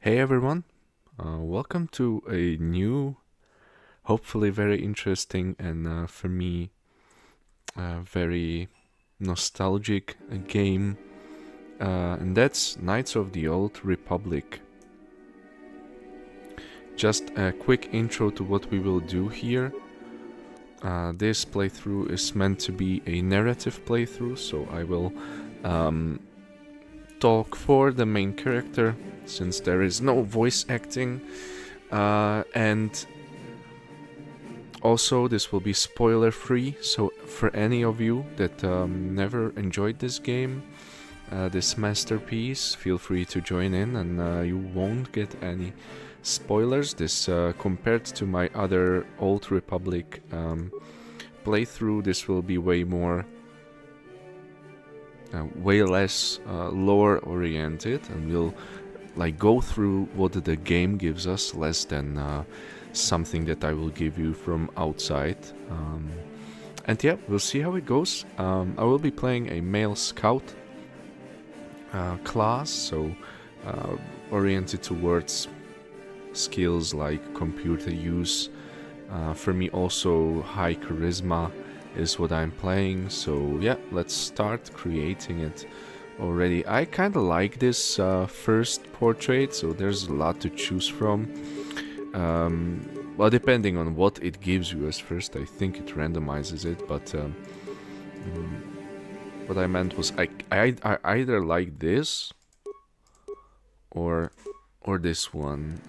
Hey everyone, welcome to a new, hopefully very interesting and for me very nostalgic game, and that's Knights of the Old Republic. Just a quick intro to what we will do here. This playthrough is meant to be a narrative playthrough, so I will talk for the main character since there is no voice acting, and also this will be spoiler free, so for any of you that never enjoyed this game, this masterpiece, feel free to join in and you won't get any spoilers. This compared to my other Old Republic playthrough, this will be way more way less lore oriented, and we'll like go through what the game gives us, less than something that I will give you from outside. And yeah, we'll see how it goes. I will be playing a male scout class, so oriented towards skills like computer use. For me also high charisma is what I'm playing, so yeah, let's start creating it already. I kind of like this first portrait, so there's a lot to choose from. Well, depending on what it gives you as first, I think it randomizes it, but what I meant was I either like this or this one.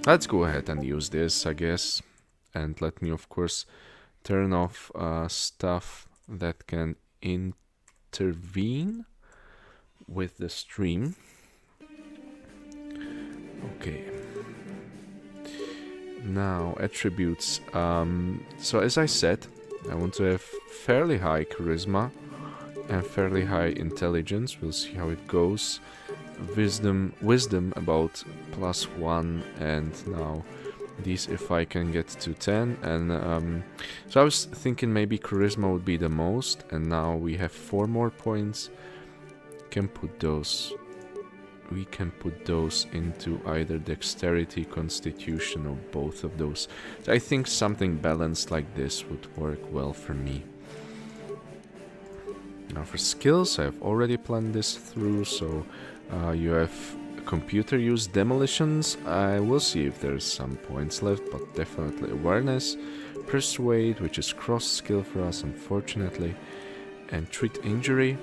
Let's go ahead and use this, I guess, and let me of course turn off stuff that can intervene with the stream. Okay. Now, attributes. So as I said, I want to have fairly high charisma and fairly high intelligence. We'll see how it goes. Wisdom about +1, and now these if I can get to 10. And so I was thinking maybe charisma would be the most, and now we have 4 more points. We can put those into either dexterity, constitution, or both of those. So I think something balanced like this would work well for me. Now for skills, I've already planned this through, so you have computer use, demolitions. I will see if there's some points left, but definitely awareness, persuade, which is cross skill for us unfortunately, and treat injury.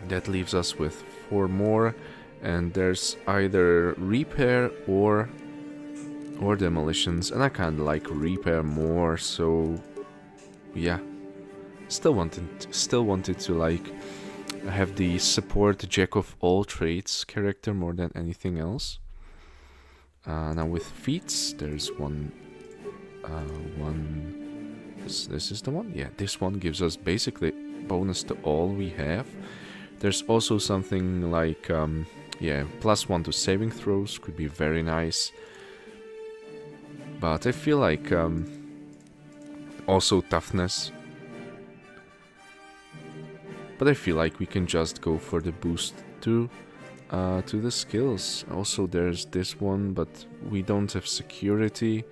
That leaves us with 4 more, and there's either repair or demolitions, and I kinda like repair more, so yeah. Still wanted to like have the support jack of all trades character more than anything else. Now with feats, there's one. This is the one. Yeah, this one gives us basically bonus to all we have. There's also something like yeah, +1 to saving throws could be very nice. But I feel like also toughness. But I feel like we can just go for the boost to the skills. Also there's this one, but we don't have security.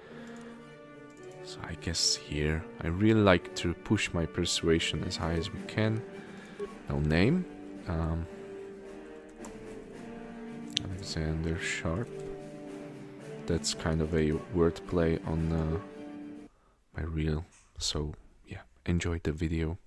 So I guess here, I really like to push my persuasion as high as we can. No name. Alexander Sharp. That's kind of a wordplay on my reel. So yeah, enjoy the video.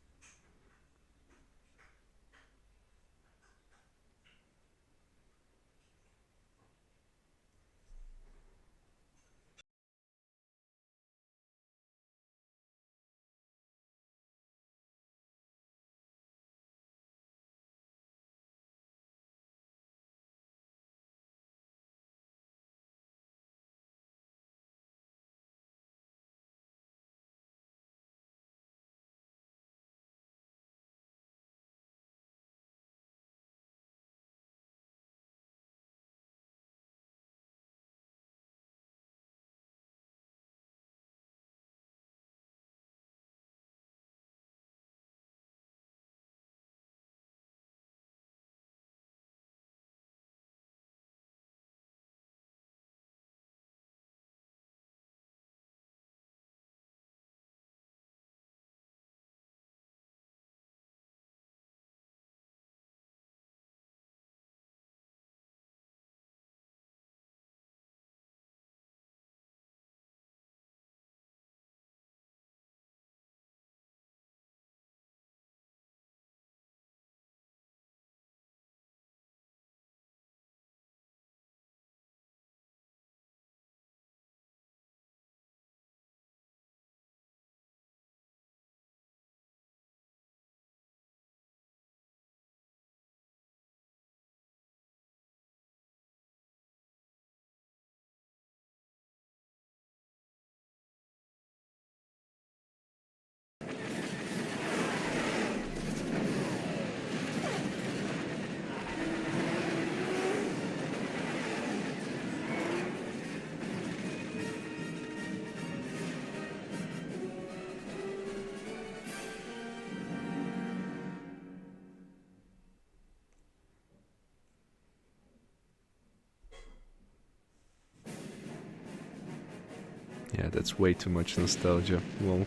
Yeah, that's way too much nostalgia. Well,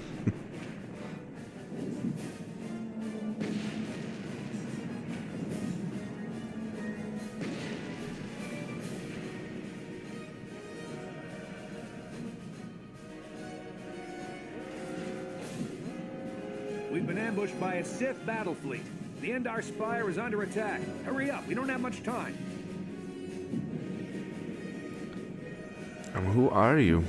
We've been ambushed by a Sith battle fleet. The Endar Spire is under attack. Hurry up, we don't have much time. who are you?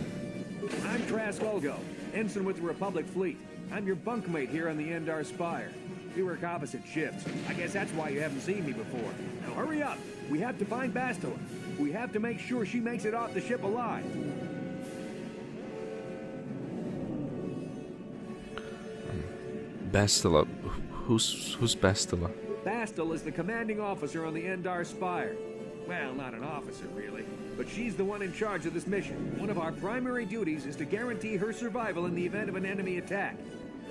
I'm Trask Ulgo, ensign with the Republic fleet. I'm your bunkmate here on the Endar Spire. We work opposite shifts. I guess that's why you haven't seen me before. Now hurry up. We have to find Bastila. We have to make sure she makes it off the ship alive. Bastila. Who's Bastila? Bastila is the commanding officer on the Endar Spire. Well, not an officer, really. But she's the one in charge of this mission. One of our primary duties is to guarantee her survival in the event of an enemy attack.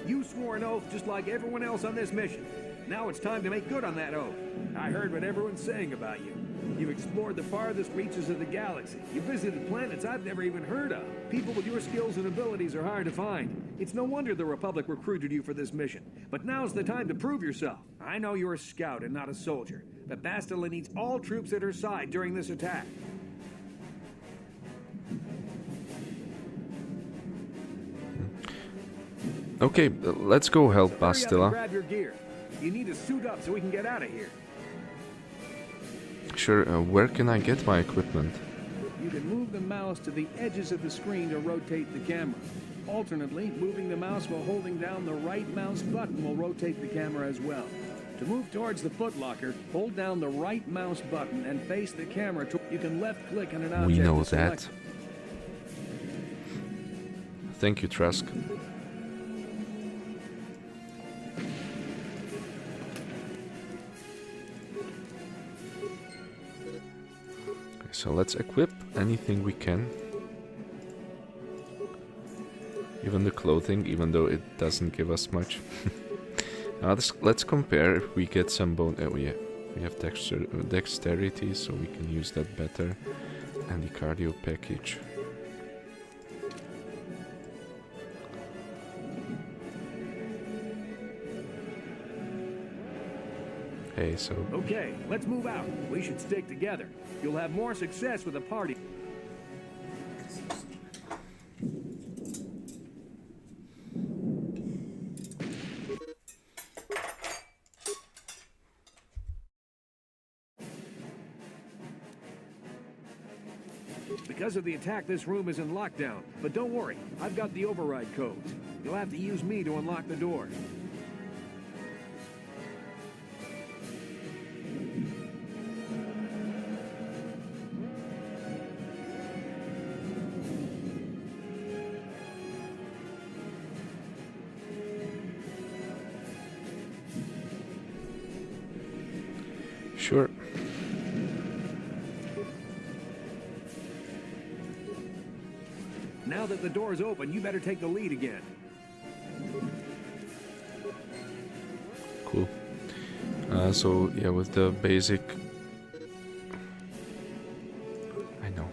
You swore an oath just like everyone else on this mission. Now it's time to make good on that oath. I heard what everyone's saying about you. You've explored the farthest reaches of the galaxy. You visited planets I've never even heard of. People with your skills and abilities are hard to find. It's no wonder the Republic recruited you for this mission. But now's the time to prove yourself. I know you're a scout and not a soldier, but Bastila needs all troops at her side during this attack. Okay, let's go help Bastila. Grab your gear. You need to suit up so we can get out of here. Sure, where can I get my equipment? You can move the mouse to the edges of the screen to rotate the camera. Alternately, moving the mouse while holding down the right mouse button will rotate the camera as well. To move towards the footlocker, hold down the right mouse button and face the camera. You can left click on an object. We know to select. that. Thank you, Trask. So let's equip anything we can. Even the clothing, even though it doesn't give us much. Now let's compare if we get some bone. We have dexterity, so we can use that better. And the cardio package. Hey, so... Okay, let's move out. We should stick together. You'll have more success with a party. Because of the attack, this room is in lockdown. But don't worry, I've got the override codes. You'll have to use me to unlock the door. Sure. Now that the door's open, you better take the lead again. Cool. So yeah, with the basic... I know.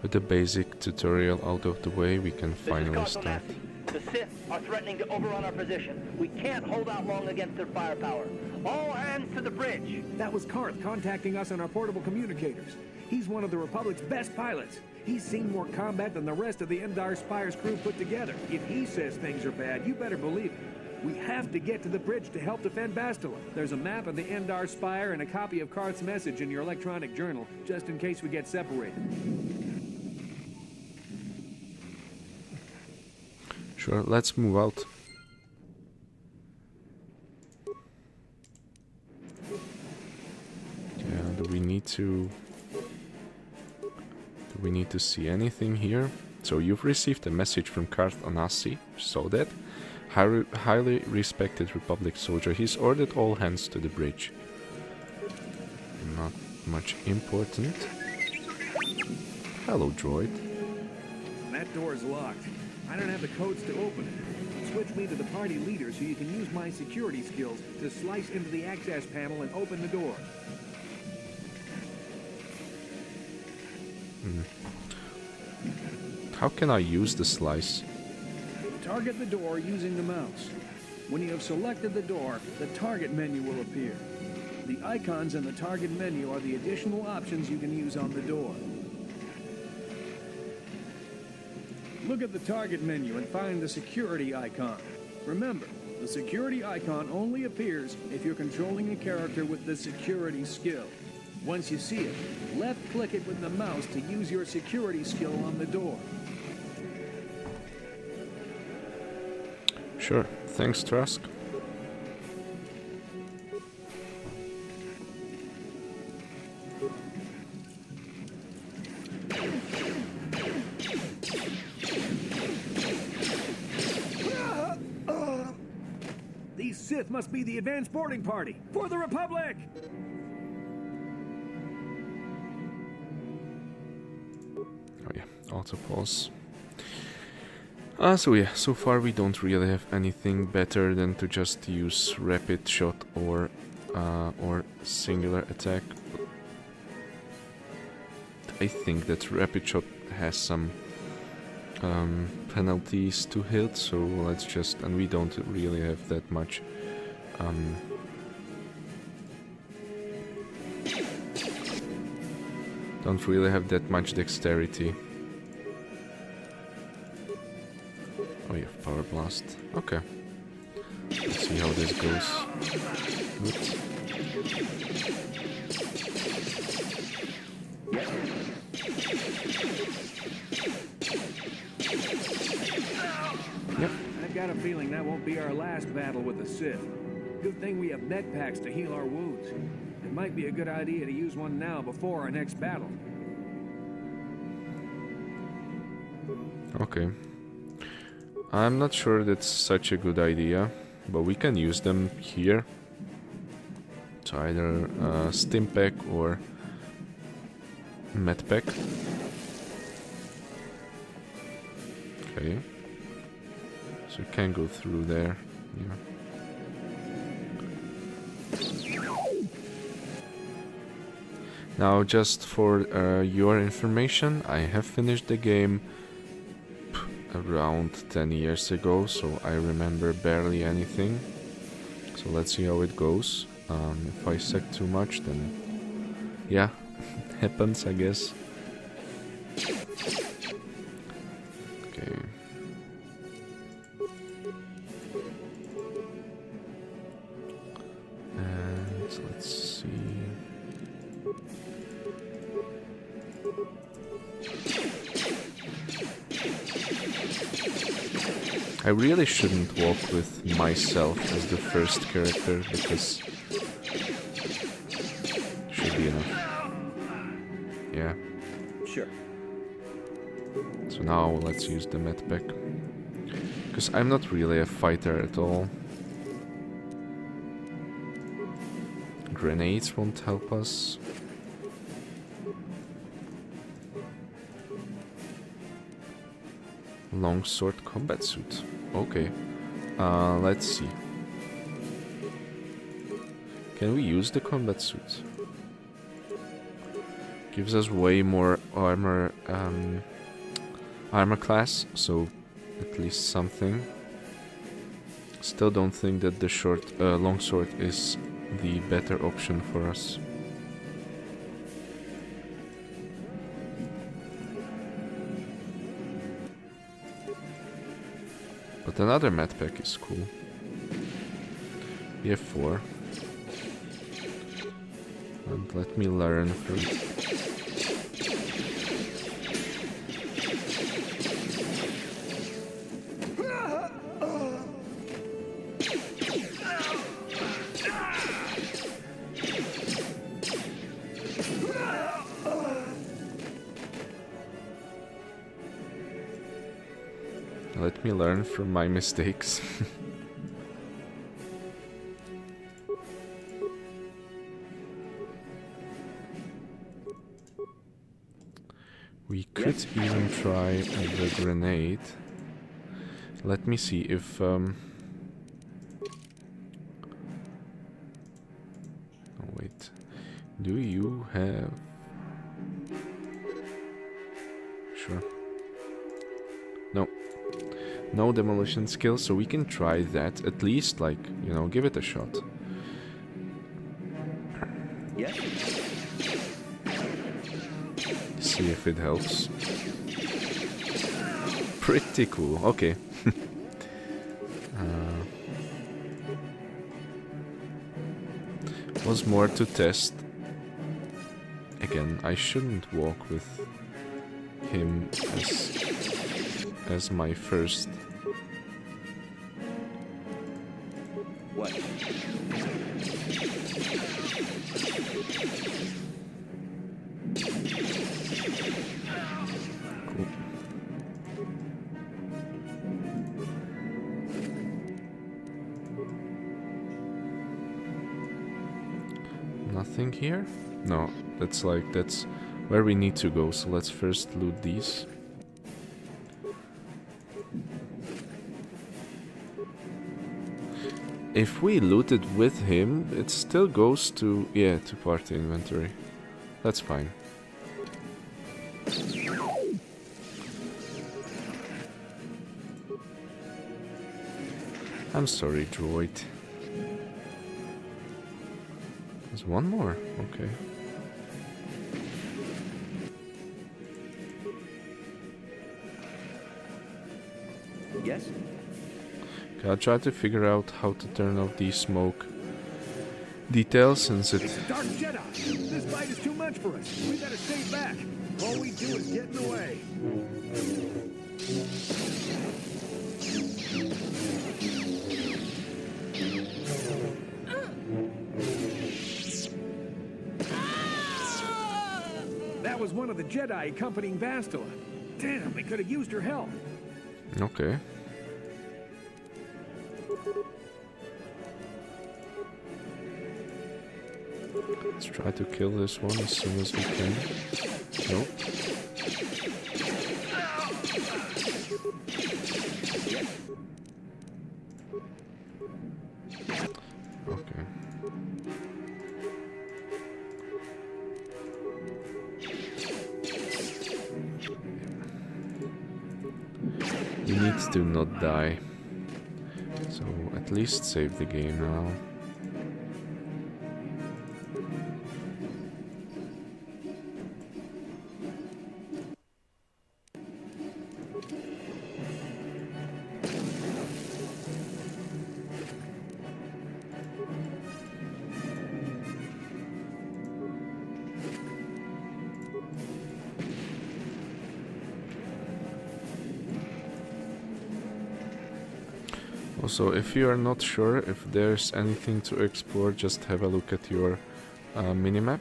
With the basic tutorial out of the way, we can finally start. The Sith are threatening to overrun our position. We can't hold out long against their firepower. All hands to the bridge. That was Karth contacting us on our portable communicators. He's one of the Republic's best pilots. He's seen more combat than the rest of the Endar Spire's crew put together. If he says things are bad, you better believe it. We have to get to the bridge to help defend Bastila. There's a map of the Endar Spire and a copy of Karth's message in your electronic journal, just in case we get separated. Sure, let's move out. Yeah, do we need to see anything here? So you've received a message from Karth Onasi, saw that? Highly respected Republic soldier. He's ordered all hands to the bridge. Not much important. Hello, droid. That door's locked. I don't have the codes to open it. Switch me to the party leader so you can use my security skills to slice into the access panel and open the door. How can I use the slice? Target the door using the mouse. When you have selected the door, the target menu will appear. The icons in the target menu are the additional options you can use on the door. Look at the target menu and find the security icon. Remember, the security icon only appears if you're controlling a character with the security skill. Once you see it, left-click it with the mouse to use your security skill on the door. Sure, thanks, Trask. These Sith must be the advanced boarding party for the Republic! Oh yeah, auto pause. So yeah, so far we don't really have anything better than to just use rapid shot or singular attack. I think that rapid shot has some penalties to hit, so let's just, and we don't really have that much don't really have that much dexterity. Oh yeah, power blast. Okay. Let's see how this goes. Oops. Yep. I've got a feeling that won't be our last battle with the Sith. Good thing we have med packs to heal our wounds. It might be a good idea to use one now before our next battle. Okay. I'm not sure that's such a good idea, but we can use them here. So either stim pack or med pack. Okay. So you can go through there. Yeah. Now, just for your information, I have finished the game around 10 years ago, so I remember barely anything. So let's see how it goes. If I suck too much, then yeah, it happens, I guess. Okay. And let's see. I really shouldn't walk with myself as the first character, because should be enough. Yeah. Sure. So now let's use the med pack, because I'm not really a fighter at all. Grenades won't help us. Longsword combat suit. Okay. Let's see. Can we use the combat suit? Gives us way more armor class, so at least something. Still don't think that the longsword is the better option for us. But another med pack is cool. We have 4. And let me learn first. Let me learn from my mistakes. We could even try the grenade. Let me see if... Oh wait. Do you have... Sure. no demolition skill, so we can try that at least, like, you know, give it a shot. Yes? See if it helps. Pretty cool. Okay. Was more to test. Again, I shouldn't walk with him as my first. What? Cool. Nothing here? No, that's where we need to go, so let's first loot these. If we loot it with him, it still goes to, yeah, to party inventory. That's fine. I'm sorry, droid. There's one more, okay. Yes? Okay, I'll try to figure out how to turn off the smoke details since it... It's a dark Jedi! This fight is too much for us! We better stay back! All we do is get in the way! That was one of the Jedi accompanying Bastila. Damn, we could have used her help. Okay. Let's try to kill this one as soon as we can. Nope. Okay. He needs to not die. So at least save the game now. Also, if you are not sure if there's anything to explore, just have a look at your minimap.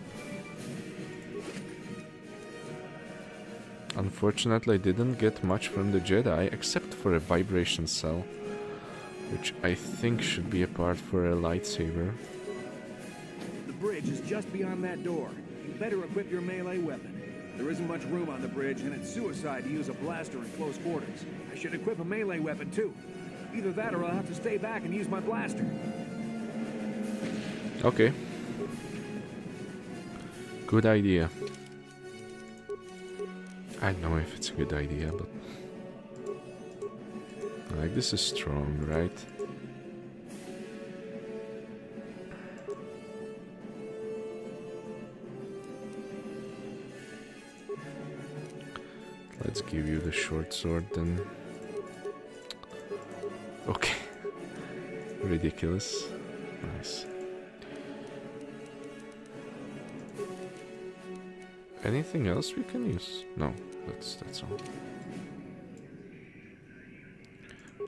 Unfortunately, I didn't get much from the Jedi, except for a vibration cell, which I think should be a part for a lightsaber. The bridge is just beyond that door. You better equip your melee weapon. There isn't much room on the bridge, and it's suicide to use a blaster in close quarters. I should equip a melee weapon, too. Either that or I'll have to stay back and use my blaster. Okay. Good idea. I don't know if it's a good idea, but... like, this is strong, right? Let's give you the short sword then. Okay. Ridiculous. Nice. Anything else we can use? No, that's all.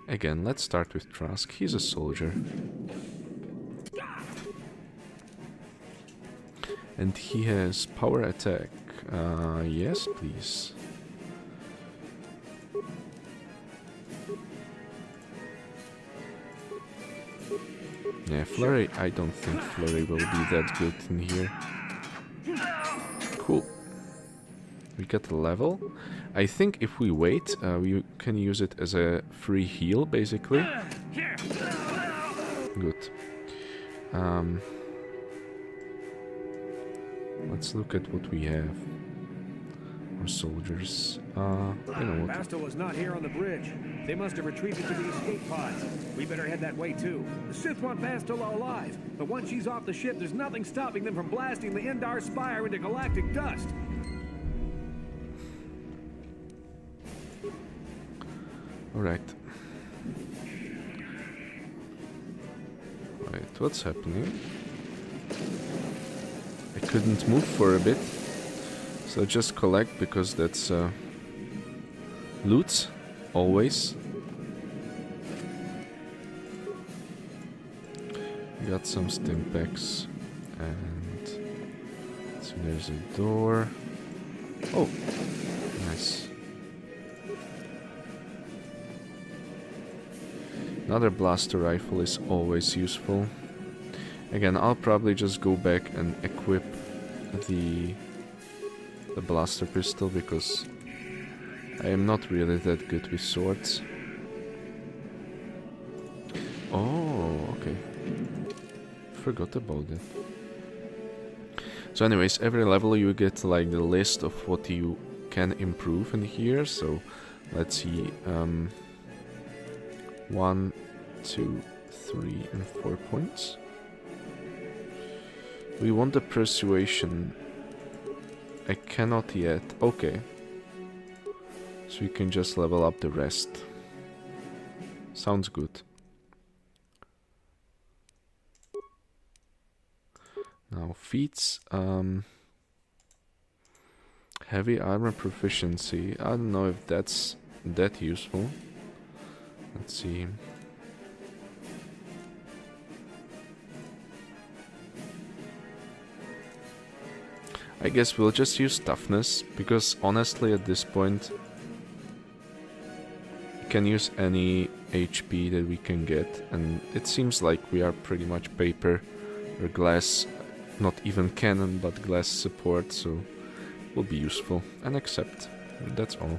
Again, let's start with Trask. He's a soldier. And he has power attack. Yes, please. Yeah, Flurry, I don't think Flurry will be that good in here. Cool. We got a level. I think if we wait, we can use it as a free heal, basically. Good. Let's look at what we have. or soldiers. You know what? Basta was not here on the bridge. They must have retreated to the escape pods. We better head that way too. The Sith want Bastila alive, but once she's off the ship, there's nothing stopping them from blasting the Endar Spire into galactic dust. Alright. Right, what's happening? I couldn't move for a bit, so just collect because that's loot, always. Got some stim packs, and so there's a door. Oh, nice. Another blaster rifle is always useful. Again, I'll probably just go back and equip the blaster pistol because I am not really that good with swords. Oh, okay. Forgot about that. So anyways, every level you get like the list of what you can improve in here. So let's see, 1, 2, 3 and 4 points. We want the persuasion. I cannot yet. Okay. So you can just level up the rest. Sounds good. Now feats. Heavy armor proficiency. I don't know if that's that useful. Let's see. I guess we'll just use toughness, because honestly at this point we can use any HP that we can get, and it seems like we are pretty much paper or glass, not even cannon but glass support, so it will be useful. And accept. That's all.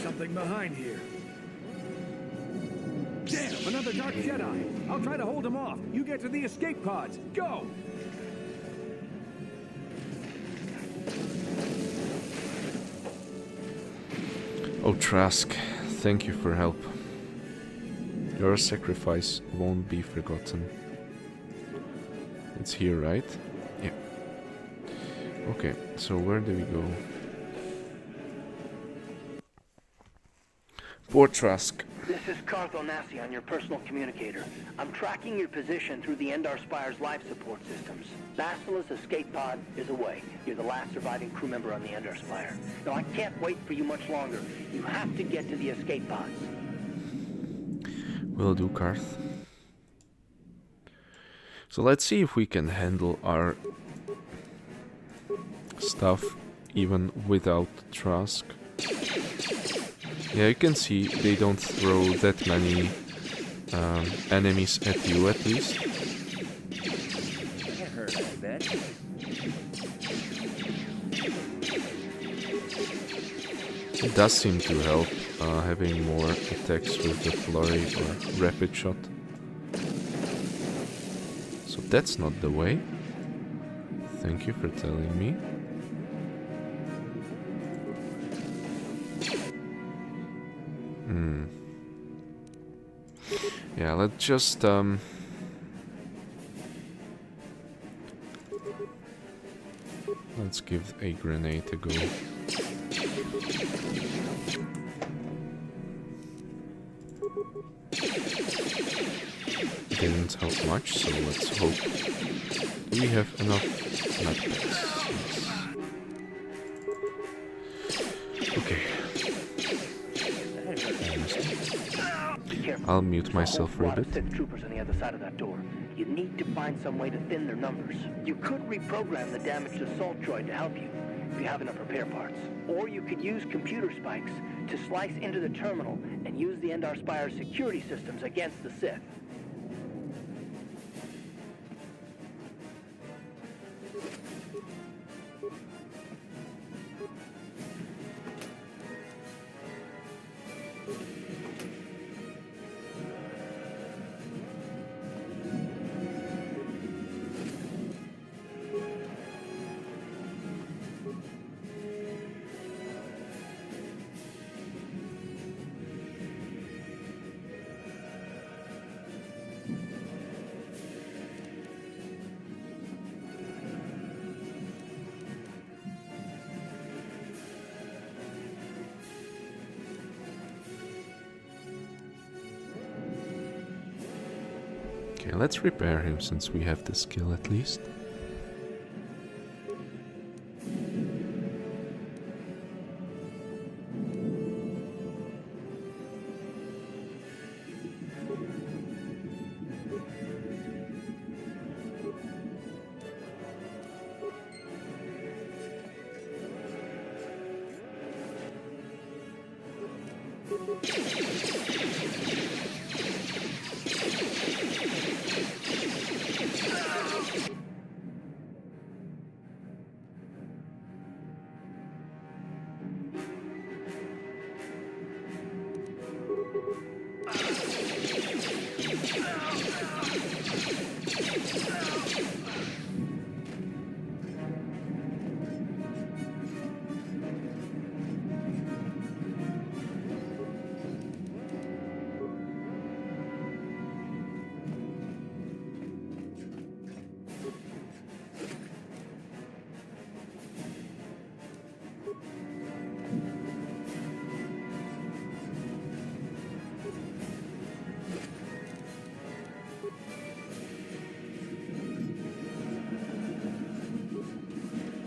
Something behind here. Damn, another Dark Jedi. I'll try to hold him off. You get to the escape pods. Go! Oh, Trask, thank you for help. Your sacrifice won't be forgotten. It's here, right? Yeah. Okay, so where do we go? Port Trask. This is KotOR on your personal communicator. I'm tracking your position through the Endar Spire's life support systems. Bastila's escape pod is away. You're the last surviving crew member on the Endar Spire. Now, I can't wait for you much longer. You have to get to the escape pods. Will do, Karth. So let's see if we can handle our stuff even without Trask. Yeah, you can see they don't throw that many enemies at you, at least. Can't hurt, I bet. It does seem to help having more attacks with the flurry or rapid shot. So that's not the way. Thank you for telling me. Yeah, let's just let's give a grenade a go. Didn't help much, so let's hope. Do we have enough medpacks? Yes. Okay. I'll mute myself for a bit. Sith troopers on the other side of that door. You need to find some way to thin their numbers. You could reprogram the damaged assault droid to help you, if you have enough repair parts. Or you could use computer spikes to slice into the terminal and use the Endar Spire's security systems against the Sith. Okay, let's repair him since we have the skill at least.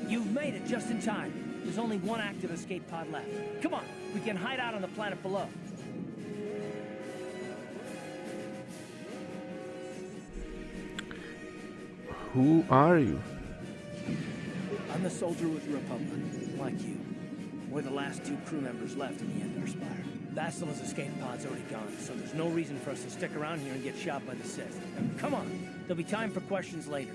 You've made it just in time. There's only one active escape pod left. Come on, we can hide out on the planet below. Who are you? I'm the soldier with the Republic, like you. We're the last two crew members left in the Endar Spire. Basila's escape pod's already gone, so there's no reason for us to stick around here and get shot by the Sith. Now, come on, there'll be time for questions later.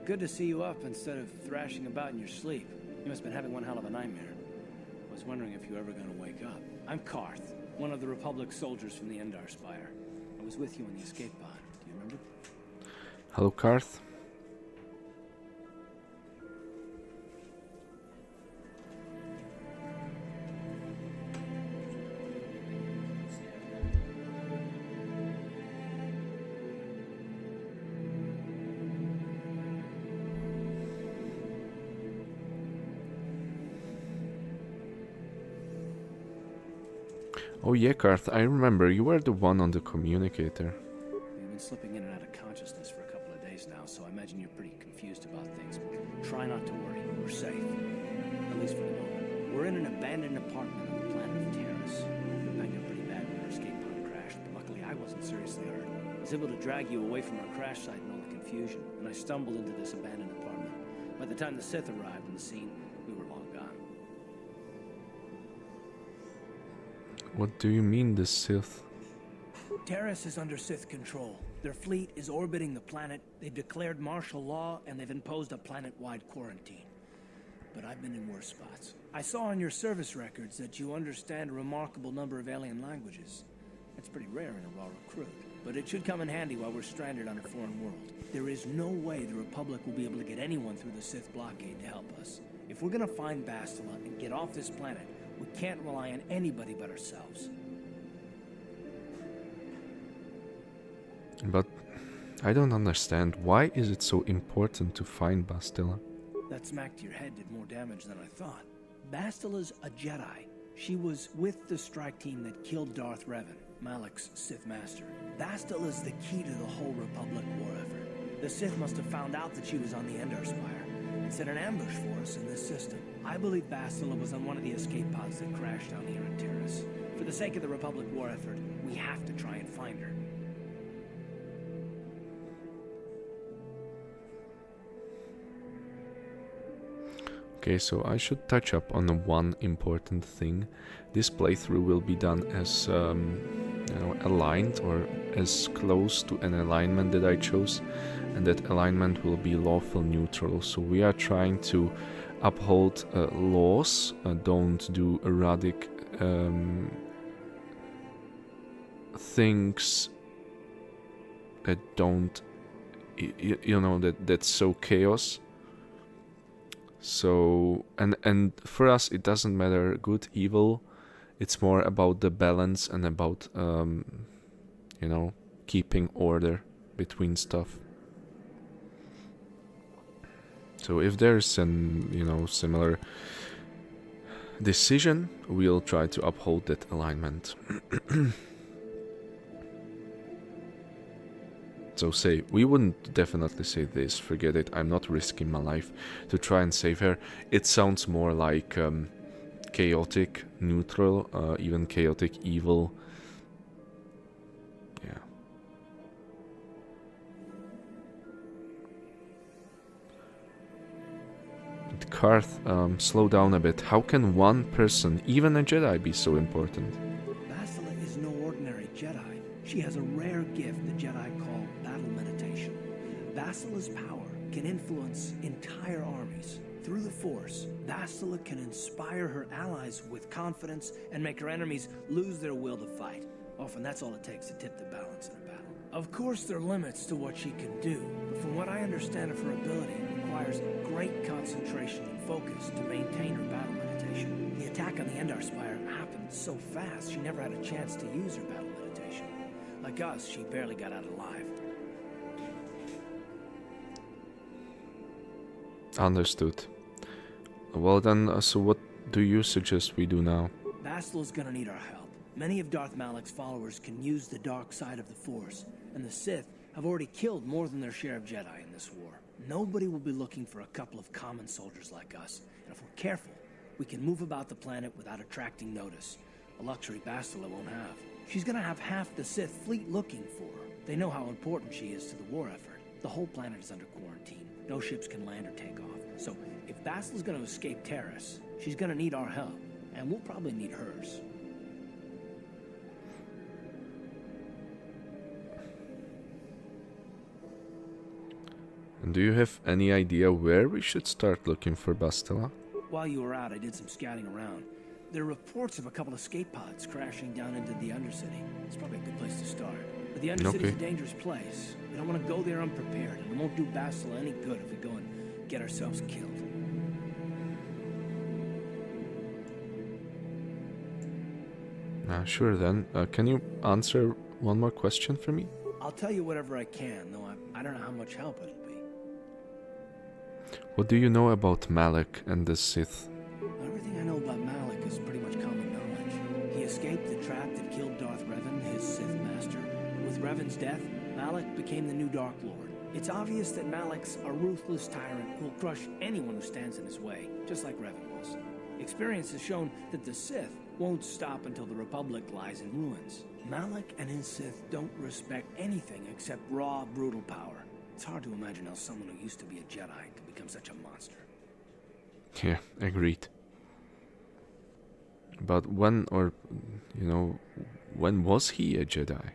Good to see you up instead of thrashing about in your sleep. You must have been having one hell of a nightmare. I was wondering if you were ever going to wake up. I'm Karth, one of the Republic soldiers from the Endar Spire. I was with you in the escape pod. Do you remember? Hello, Karth. Oh yeah, Karth, I remember, you were the one on the communicator. You've been slipping in and out of consciousness for a couple of days now, so I imagine you're pretty confused about things. Try not to worry. We're safe. At least for the moment. We're in an abandoned apartment on the planet of Terrace. We were banged up pretty bad when our escape pod crashed, but luckily I wasn't seriously hurt. I was able to drag you away from our crash site in all the confusion, and I stumbled into this abandoned apartment. By the time the Sith arrived on the scene, we were long gone. What do you mean, the Sith? Terrace is under Sith control. Their fleet is orbiting the planet, they've declared martial law, and they've imposed a planet-wide quarantine. But I've been in worse spots. I saw on your service records that you understand a remarkable number of alien languages. That's pretty rare in a raw recruit. But it should come in handy while we're stranded on a foreign world. There is no way the Republic will be able to get anyone through the Sith blockade to help us. If we're gonna find Bastila and get off this planet, we can't rely on anybody but ourselves. But I don't understand. Why is it so important to find Bastila? That smack to your head did more damage than I thought. Bastila's a Jedi. She was with the strike team that killed Darth Revan, Malak's Sith Master. Bastila's the key to the whole Republic war effort. The Sith must have found out that she was on the Endar Spire and set an ambush for us in this system. I believe Bastila was on one of the escape pods that crashed down here in Terrace. For the sake of the Republic war effort, we have to try and find her. Okay, so I should touch up on one important thing. This playthrough will be done as aligned, or as close to an alignment that I chose, and that alignment will be lawful neutral. So we are trying to uphold laws, don't do erratic things that don't, that's so chaos. So, and for us it doesn't matter good, evil, it's more about the balance and about, keeping order between stuff. So if there's an, similar decision, we'll try to uphold that alignment. So we wouldn't definitely say this, forget it, I'm not risking my life to try and save her. It sounds more like chaotic, neutral, even chaotic evil. Yeah. Karth, slow down a bit. How can one person, even a Jedi, be so important? Bastila is no ordinary Jedi. She has a rare gift the Jedi call battle meditation. Bastila's power can influence entire armies. Through the Force, Bastila can inspire her allies with confidence and make her enemies lose their will to fight. Often that's all it takes to tip the balance in a battle. Of course, there are limits to what she can do, but from what I understand of her ability, it requires great concentration and focus to maintain her battle meditation. The attack on the Endar Spire happened so fast, she never had a chance to use her battle meditation. Like us, she barely got out alive. Understood. Well then, so what do you suggest we do now? Bastila's gonna need our help. Many of Darth Malak's followers can use the dark side of the Force, and the Sith have already killed more than their share of Jedi in this war. Nobody will be looking for a couple of common soldiers like us, and if we're careful, we can move about the planet without attracting notice. A luxury Bastila won't have. She's gonna have half the Sith fleet looking for her. They know how important she is to the war effort. The whole planet is under quarantine. No ships can land or take off. So, if Bastila's gonna escape Terrace, she's gonna need our help. And we'll probably need hers. And do you have any idea where we should start looking for Bastila? While you were out, I did some scouting around. There are reports of a couple of escape pods crashing down into the Undercity. It's probably a good place to start. But the Undercity's a dangerous place. We don't want to go there unprepared, and it won't do Bastila any good if we go and get ourselves killed. Sure then. Can you answer one more question for me? I'll tell you whatever I can, though I don't know how much help it'll be. What do you know about Malak and the Sith? Everything I know about Malak is pretty much common knowledge. He escaped the trap that killed Darth Revan, his Sith master. With Revan's death, Malak became the new Dark Lord. It's obvious that Malak's a ruthless tyrant who'll crush anyone who stands in his way, just like Revan was. Experience has shown that the Sith won't stop until the Republic lies in ruins. Malak and his Sith don't respect anything except raw, brutal power. It's hard to imagine how someone who used to be a Jedi could become such a monster. Yeah, agreed. But when was he a Jedi?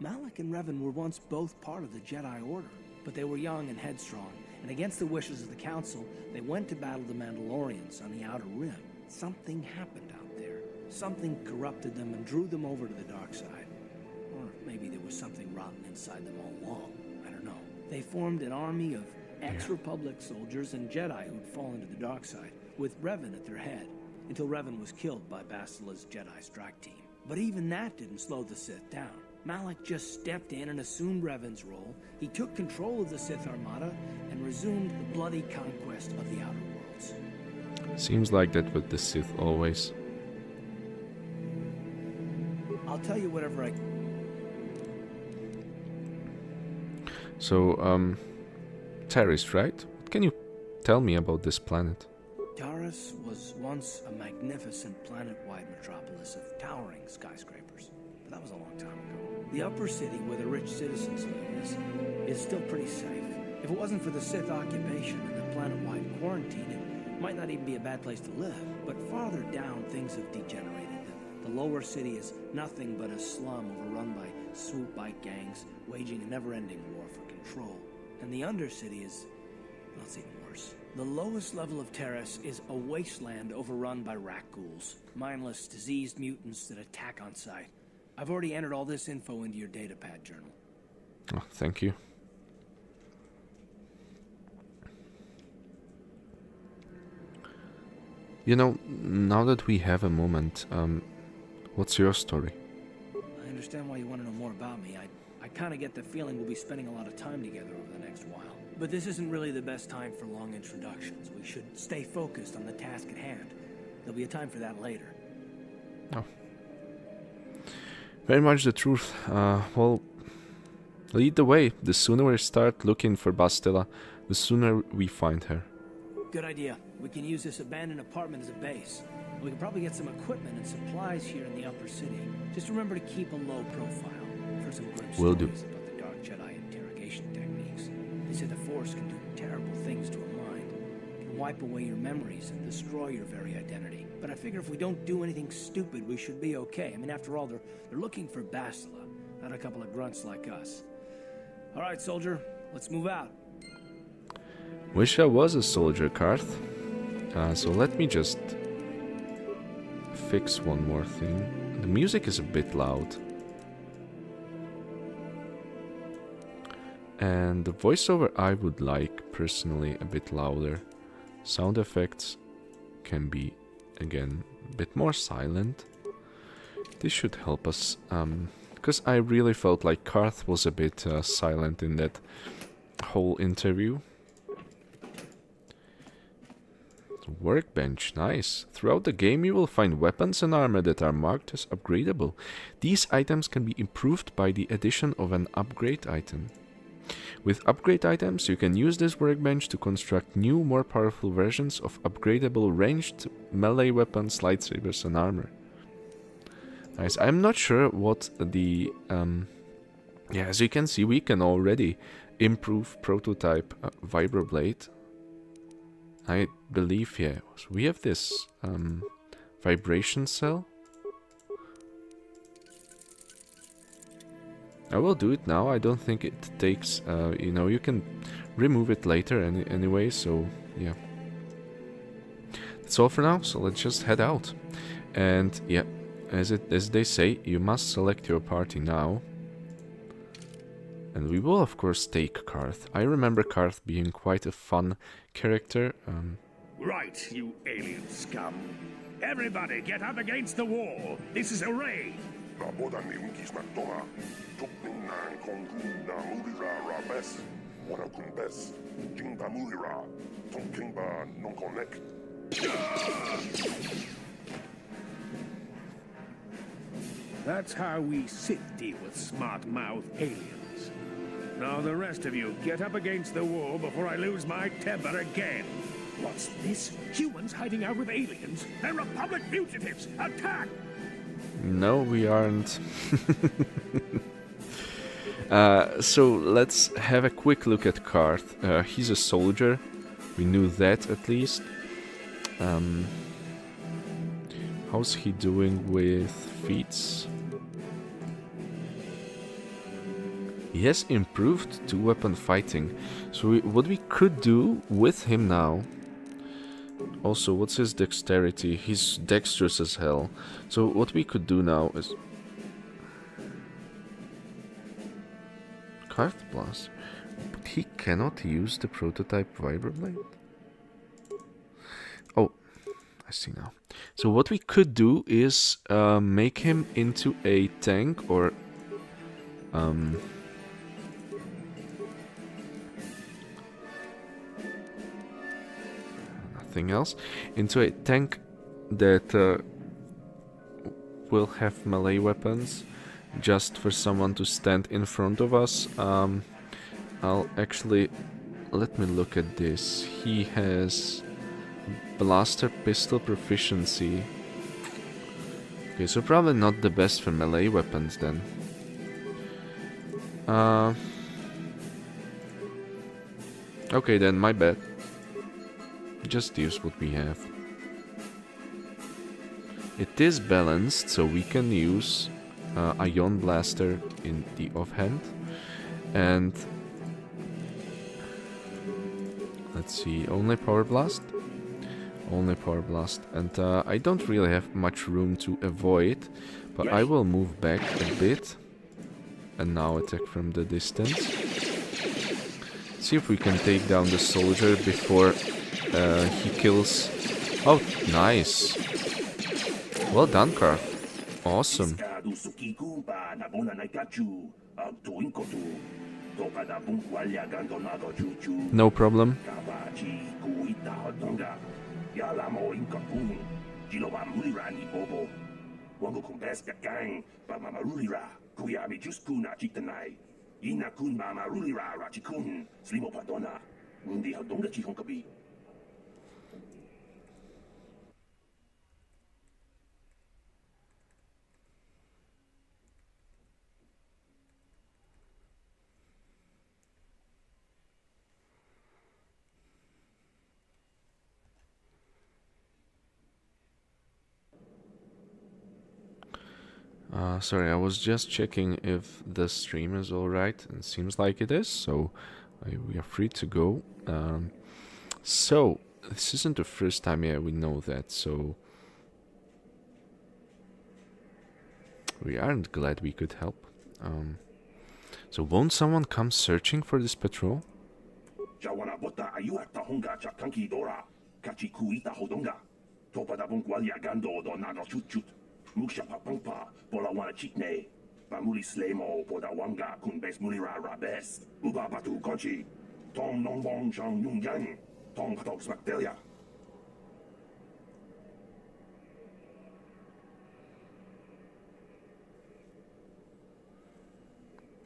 Malak and Revan were once both part of the Jedi Order, but they were young and headstrong, and against the wishes of the Council, they went to battle the Mandalorians on the Outer Rim. Something happened out there. Something corrupted them and drew them over to the dark side. Or maybe there was something rotten inside them all along. I don't know. They formed an army of ex-Republic soldiers and Jedi who'd fallen to the dark side, with Revan at their head, until Revan was killed by Bastila's Jedi strike team. But even that didn't slow the Sith down. Malak just stepped in and assumed Revan's role. He took control of the Sith Armada and resumed the bloody conquest of the Outer Worlds. Seems like that with the Sith always. I'll tell you whatever I... So, Terrace, right? What can you tell me about this planet? Taurus was once a magnificent planet-wide metropolis of towering skyscrapers. But that was a long time ago. The upper city, where the rich citizens live, is still pretty safe. If it wasn't for the Sith occupation and the planet-wide quarantine, it might not even be a bad place to live. But farther down, things have degenerated. The lower city is nothing but a slum overrun by swoop bike gangs, waging a never-ending war for control. And the undercity is... well, it's even worse. The lowest level of Terrace is a wasteland overrun by rat ghouls. Mindless, diseased mutants that attack on sight. I've already entered all this info into your datapad journal. Oh, thank you. You know, now that we have a moment, what's your story? I understand why you want to know more about me. I kind of get the feeling we'll be spending a lot of time together over the next while. But this isn't really the best time for long introductions. We should stay focused on the task at hand. There'll be a time for that later. Oh. Very much the truth. Well, lead the way. The sooner we start looking for Bastila, the sooner we find her. Good idea. We can use this abandoned apartment as a base. We can probably get some equipment and supplies here in the upper city. Just remember to keep a low profile. I've heard some grim Will do. stories about the Dark Jedi interrogation techniques. They say the Force can do terrible things to a mind. It can wipe away your memories and destroy your very identity. But I figure if we don't do anything stupid, we should be okay. I mean, after all, they're looking for Bastila, not a couple of grunts like us. All right, soldier, let's move out. Wish I was a soldier, Karth. So let me just fix one more thing. The music is a bit loud. And the voiceover I would like, personally, a bit louder. Sound effects can be, again, a bit more silent. This should help us, because I really felt like Karth was a bit silent in that whole interview. Workbench, nice. Throughout the game you will find weapons and armor that are marked as upgradable. These items can be improved by the addition of an upgrade item. With upgrade items you can use this workbench to construct new, more powerful versions of upgradable ranged melee weapons, lightsabers and armor. Nice. I'm not sure what the... yeah, as you can see we can already improve prototype vibroblade. I believe, yeah, so we have this vibration cell. I will do it now. I don't think it takes, you know, you can remove it later anyway, so yeah. That's all for now, so let's just head out. And yeah, as they say, you must select your party now. And we will of course take Karth. I remember Karth being quite a fun character. Right, you alien scum. Everybody get up against the wall. This is a raid. That's how we Sith deal with smart-mouthed aliens. Now the rest of you, get up against the wall before I lose my temper again. What's this? Humans hiding out with aliens? They're Republic fugitives! Attack! No, we aren't. So let's have a quick look at Karth. He's a soldier. We knew that at least. How's he doing with feats? He has improved to weapon fighting. So what we could do with him now... Also, what's his dexterity? He's dexterous as hell. So what we could do now is... Karth Blast. But he cannot use the prototype vibroblade? Oh, I see now. So what we could do is make him into a tank or... anything else, into a tank that will have melee weapons, just for someone to stand in front of us. I'll actually... Let me look at this. He has blaster pistol proficiency. Okay, so probably not the best for melee weapons then. Okay then, my bad. Just use what we have. It is balanced, so we can use Ion Blaster in the offhand. And... let's see, only Power Blast? Only Power Blast. And I don't really have much room to avoid, but I will move back a bit. And now attack from the distance. See if we can take down the soldier before he kills... Oh, nice! Well done, Karth. Awesome. No problem. Sorry, I was just checking if the stream is alright, and it seems like it is, so we are free to go. So, this isn't the first time, yeah, we know that, so... we aren't glad we could help. So won't someone come searching for this patrol?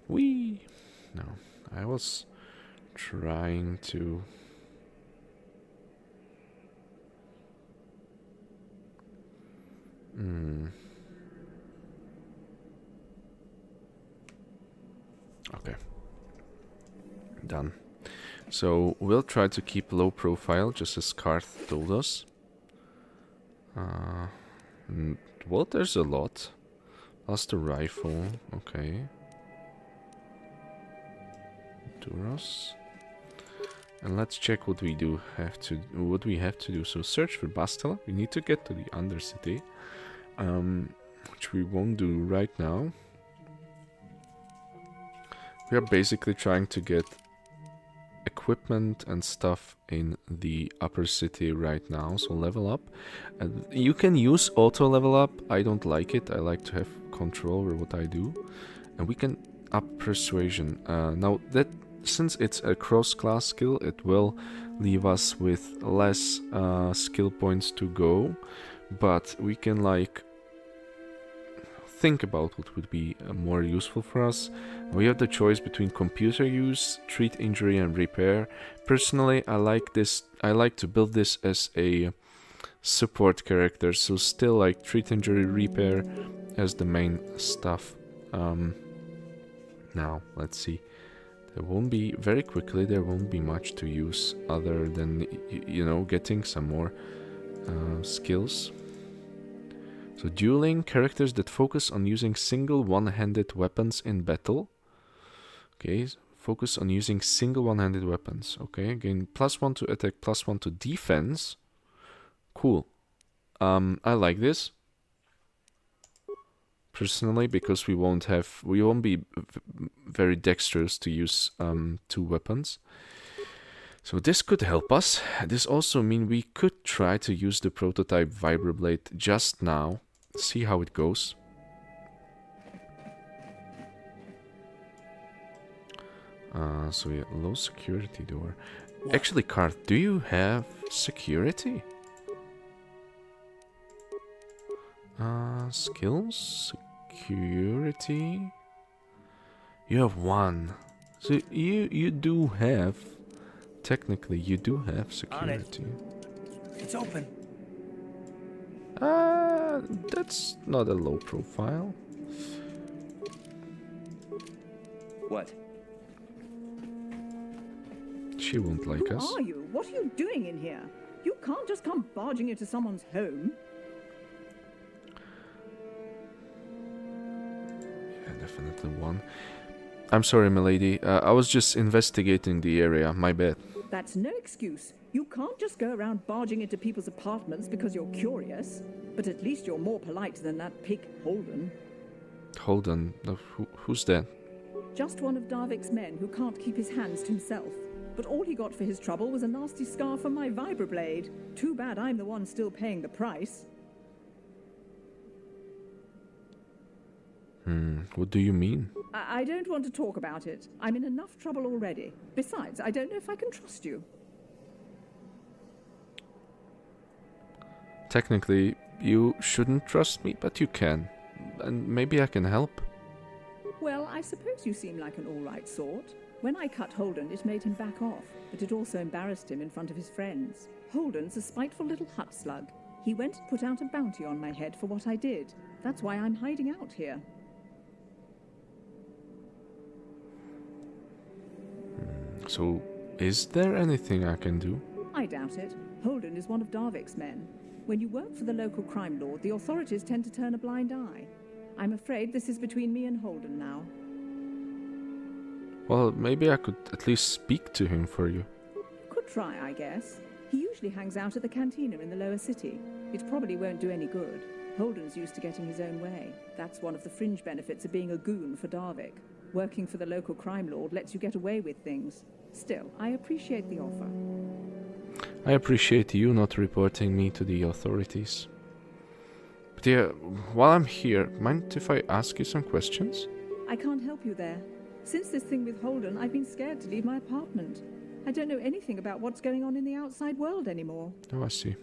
Whee! No, I was trying to... Okay. Done. So, we'll try to keep low profile, just as Karth told us. Well, there's a lot. Plus the rifle, okay. Duros. And let's check what we have to do. So search for Bastila. We need to get to the Undercity, which we won't do right now. We are basically trying to get equipment and stuff in the upper city right now. So level up. You can use auto level up. I don't like it. I like to have control over what I do. And we can up persuasion. Now that, since it's a cross-class skill, it will leave us with less skill points to go, but we can like think about what would be more useful for us. We have the choice between computer use, treat injury, and repair. Personally, I like this. I like to build this as a support character, so still like treat injury, repair as the main stuff. Now let's see. There won't be, very quickly, there won't be much to use other than, you know, getting some more skills. So dueling, characters that focus on using single one-handed weapons in battle. Okay, focus on using single one-handed weapons. Okay, gain +1 to attack, +1 to defense. Cool. I like this. Personally, because we won't be very dexterous to use two weapons. So this could help us. This also means we could try to use the prototype Vibroblade just now. See how it goes. So yeah, low security door. Actually, Karth, do you have Security. Skills, security. You have one. So you do have, technically you do have security. It's open. That's not a low profile. What? She won't like us. Who are you? What are you doing in here? You can't just come barging into someone's home. Yeah, definitely one. I'm sorry, milady. I was just investigating the area. My bad. That's no excuse. You can't just go around barging into people's apartments because you're curious. But at least you're more polite than that pig Holden. Holden? Who's that? Just one of Darvik's men who can't keep his hands to himself. But all he got for his trouble was a nasty scar from my vibroblade. Too bad I'm the one still paying the price. What do you mean? I don't want to talk about it. I'm in enough trouble already. Besides, I don't know if I can trust you. Technically, you shouldn't trust me, but you can. And maybe I can help. Well, I suppose you seem like an all-right sort. When I cut Holden, it made him back off, but it also embarrassed him in front of his friends. Holden's a spiteful little hut slug. He went and put out a bounty on my head for what I did. That's why I'm hiding out here. So, is there anything I can do? I doubt it. Holden is one of Darvik's men. When you work for the local crime lord, the authorities tend to turn a blind eye. I'm afraid this is between me and Holden now. Well, maybe I could at least speak to him for you. Could try, I guess. He usually hangs out at the cantina in the lower city. It probably won't do any good. Holden's used to getting his own way. That's one of the fringe benefits of being a goon for Darvik. Working for the local crime lord lets you get away with things. Still, I appreciate the offer. I appreciate you not reporting me to the authorities. But yeah, while I'm here, mind if I ask you some questions? I can't help you there. Since this thing with Holden, I've been scared to leave my apartment. I don't know anything about what's going on in the outside world anymore. Oh, I see.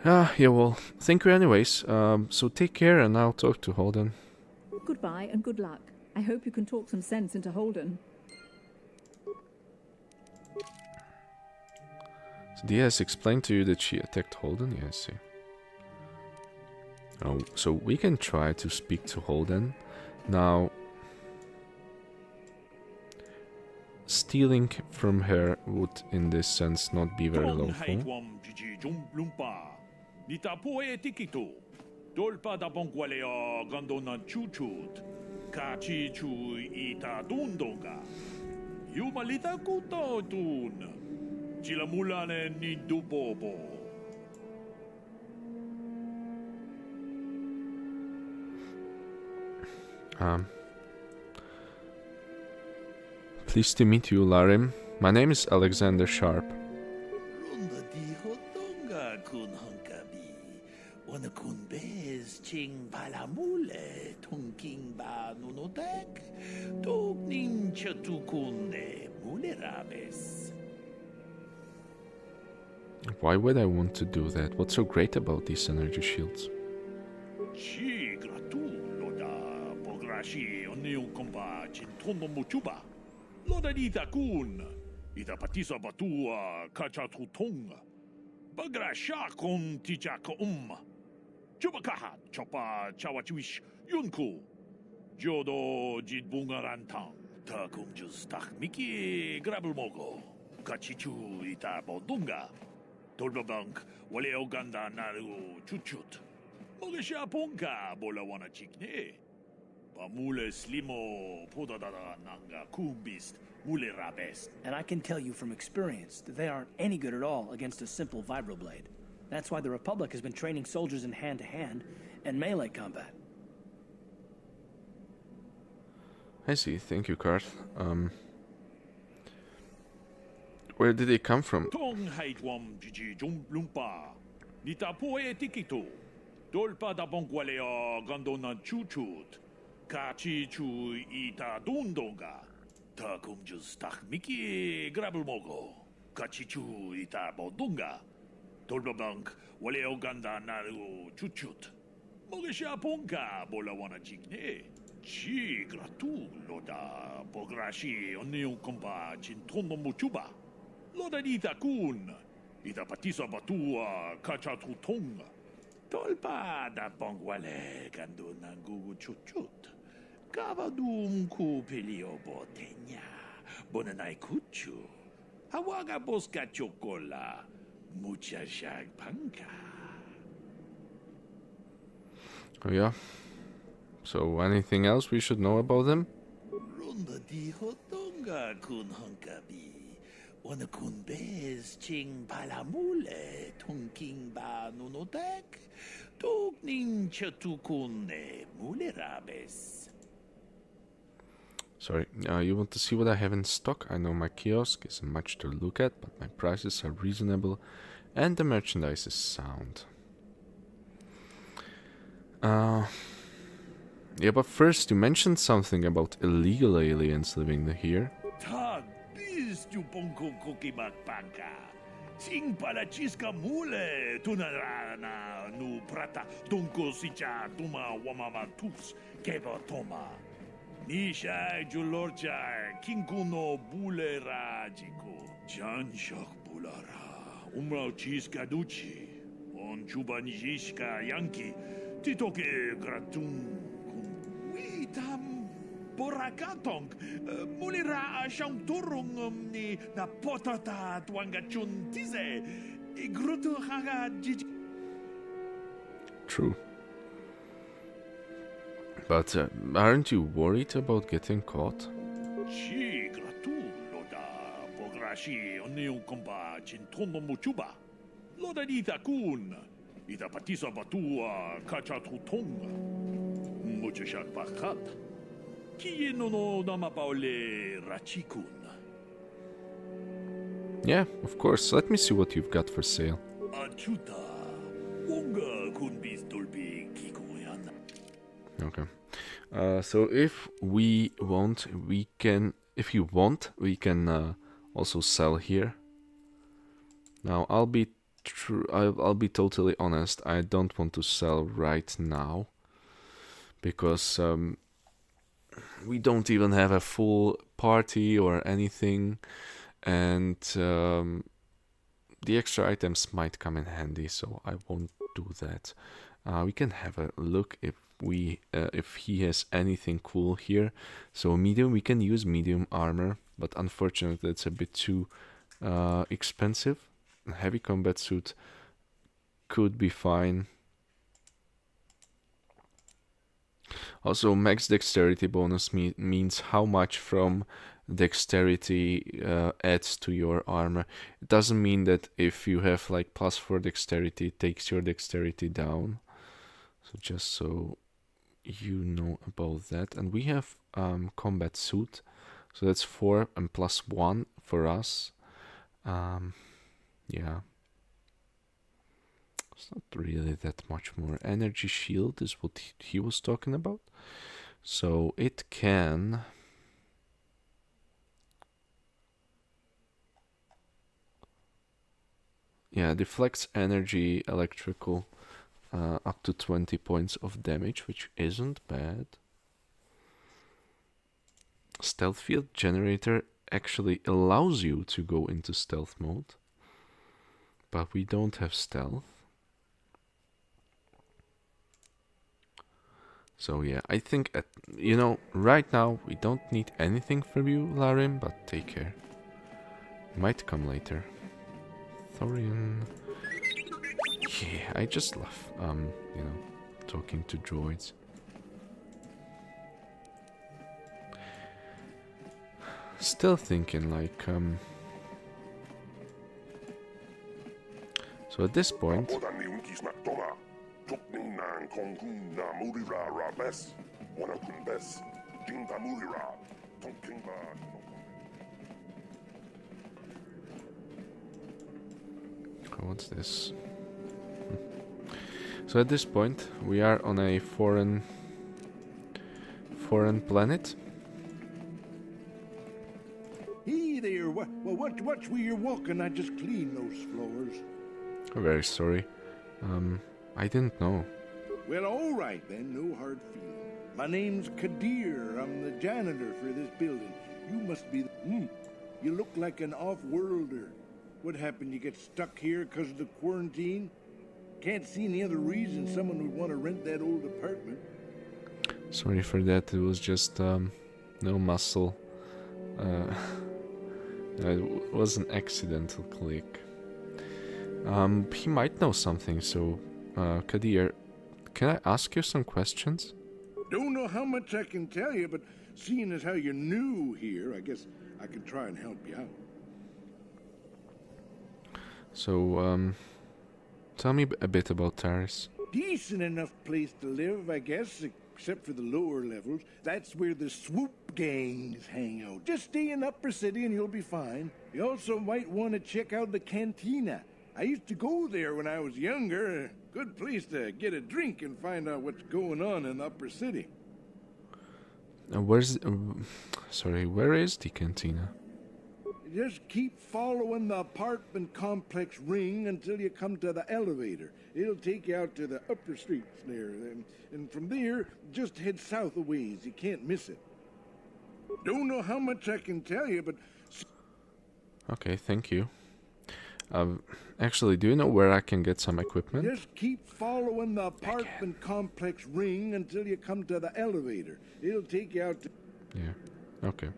Yeah, well, thank you anyways. So take care and I'll talk to Holden. Goodbye and good luck. I hope you can talk some sense into Holden. So Dia has explained to you that she attacked Holden? Yeah, I see. Oh, so we can try to speak to Holden. Now, stealing from her would, in this sense, not be very lawful. Pleased to meet you, Larim. My name is Alexander Sharp. Why would I want to do that? What's so great about these energy shields? Loda dita kun, ita patisa batua kacha tutonga. Bagra shakon tijaka Chubakaha chopa chawachuish yunku. Jodo jidbungarantang. Takum justak miki grabulmogo. Kachichu ita bodunga. Tolbabank wale oganda naru chuchut. Mogesha ponka bola wana chikne. Mule slimo podadada nanga kumbist mule rabest. And I can tell you from experience that they aren't any good at all against a simple vibroblade. That's why the Republic has been training soldiers in hand-to-hand and melee combat. I see, thank you, Karth. Where did they come from? Tong haitwam jiji lumpa. Nita poe tikito. Dolpa da bongualea gandona chuchut. Kachi chu ita dundonga. Takum justak miki grabulmogo. kachichu ita bodunga. Tolbabank, wale oganda naru chuchut. Mogesha ponka bola wana jigne. Chi gratu loda pograshi onion kompa chintono muchuba. Loda dita kun. Ita patisa batua kachatutong. Tolpa da bongwale gando nangu chuchut. Kavadum ku pelio botenya. Bonanai kuchu. Hawaga boska chocola. Mucha shag panka. Oh yeah. So anything else we should know about them? Runda di hotonga kun honkabi. Ona kun bez ching palamule. Tonking ba nunotek. Tokning chatukune mulerabes. Sorry, you want to see what I have in stock? I know my kiosk isn't much to look at, but my prices are reasonable and the merchandise is sound. Yeah, but first you mentioned something about illegal aliens living here. Tag bis tu ponko kokimak panka. Sing pala chiska mule tunarana nu prata donko sicha tuma wamama tus keba toma. Nisha julorcha kinkuno bulera jiko. Janshak bulara. Umrao chiska duchi. On chuba nijishka yanki. Titoke gratun. Witam borakatong. Mulira siyang turong ni na potata tuangachun tize. Igruto haga jij. True. But aren't you worried about getting caught? Chi gratu loda pograshi onion kompa chintono muchuba. Loda dita kun. Ita patisa batua kachatutong. Mucho shak pakat. Kie no nama paole rachikun. Yeah, of course. Let me see what you've got for sale. Achuta. Wonga kun bis dolbi kikoyan. Okay. So if we want, we can. If you want, we can also sell here. Now I'll be I'll be totally honest. I don't want to sell right now because we don't even have a full party or anything, and the extra items might come in handy. So I won't do that. We can have a look if he has anything cool here. So medium, we can use medium armor, but unfortunately it's a bit too expensive. A heavy combat suit could be fine. Also, max dexterity bonus means how much from dexterity adds to your armor. It doesn't mean that if you have like +4 dexterity, it takes your dexterity down. So just so you know about that. And we have combat suit, so that's 4 and +1 for us. Yeah, it's not really that much more. Energy shield is what he was talking about. So it can deflects energy, electrical, up to 20 points of damage, which isn't bad. Stealth field generator actually allows you to go into stealth mode, but we don't have stealth. So yeah, I think right now we don't need anything from you, Larim, but take care. Might come later. Thorian. Yeah, I just love talking to droids. Still thinking like so at this point what's this? So at this point we are on a foreign planet. Hey there, Well, watch where you're walking. I just cleaned those floors. I'm very sorry. I didn't know. Well, all right then. No hard feeling. My name's KotOR. I'm the janitor for this building. You must be the... You look like an off-worlder. What happened? You get stuck here because of the quarantine? Can't see any other reason someone would want to rent that old apartment. Sorry for that. It was just no muscle. It was an accidental click. He might know something, so KotOR, can I ask you some questions? Don't know how much I can tell you, but seeing as how you're new here, I guess I could try and help you out. So, tell me a bit about Taris. Decent enough place to live, I guess, except for the lower levels. That's where the swoop gangs hang out. Just stay in Upper City and you'll be fine. You also might want to check out the cantina. I used to go there when I was younger. A good place to get a drink and find out what's going on in the Upper City. Where is the cantina? Just keep following the apartment complex ring until you come to the elevator. It'll take you out to the upper streets there. And from there, just head south a ways. You can't miss it. Don't know how much I can tell you, but... Okay, thank you. Actually, do you know where I can get some equipment? Just keep following the apartment complex ring until you come to the elevator. It'll take you out to... Yeah, okay.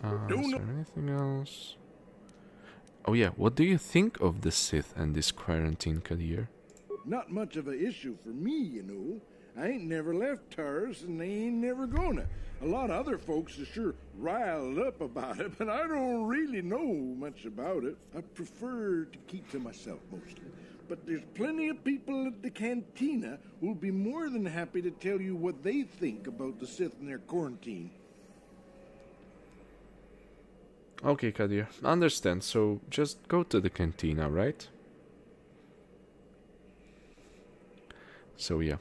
Is there anything else? Oh yeah, what do you think of the Sith and this quarantine, KotOR? Not much of an issue for me, you know. I ain't never left Taris, and they ain't never gonna. A lot of other folks are sure riled up about it, but I don't really know much about it. I prefer to keep to myself mostly. But there's plenty of people at the cantina who'll be more than happy to tell you what they think about the Sith and their quarantine. Okay, KotOR, understand. So just go to the cantina, right? So yeah,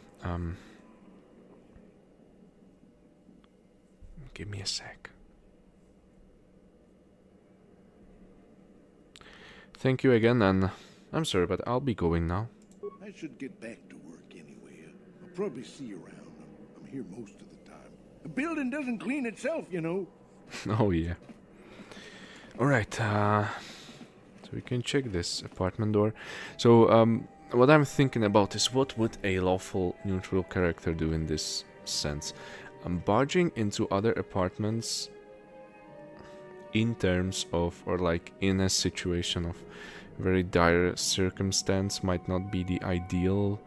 give me a sec. Thank you again, and I'm sorry, but I'll be going now. I should get back to work anyway. I'll probably see you around. I'm here most of the time. The building doesn't clean itself, you know. Oh yeah. Alright, so we can check this apartment door. So, what I'm thinking about is what would a lawful neutral character do in this sense? Barging into other apartments in terms of, or like in a situation of very dire circumstance might not be the ideal.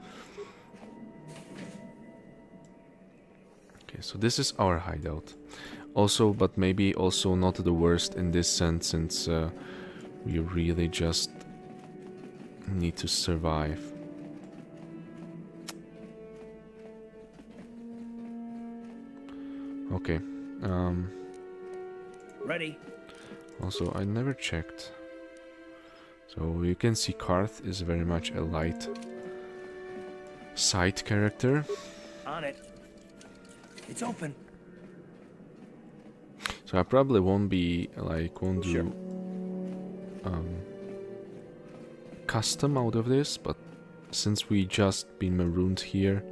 Okay, so this is our hideout. Also, but maybe also not the worst in this sense, since we really just need to survive. Okay. Ready. Also, I never checked. So you can see Karth is very much a light side character. On it. It's open. So I probably won't be like do custom out of this, but since we just been marooned here,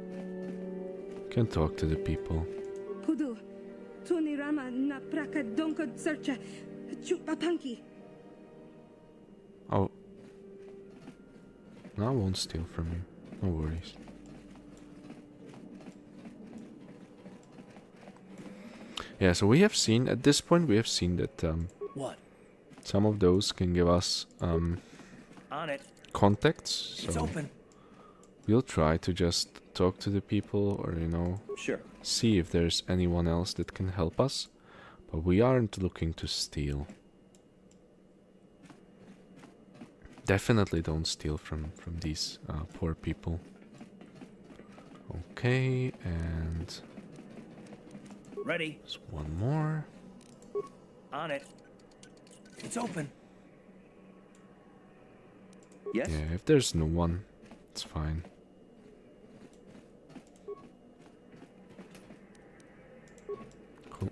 can talk to the people. Pudu, Tunirama na praka donko searcha, chupapanki. Oh, no, I won't steal from you. No worries. Yeah, so we have seen, at this point, we have seen that What? some of those can give us On it. contacts. It's So open. we'll try to just talk to the people, or, you know, Sure. see if there's anyone else that can help us. But we aren't looking to steal. Definitely don't steal from these poor people. Okay, and Ready. there's one more. On it. It's open. Yes? Yeah, if there's no one, it's fine. Cool.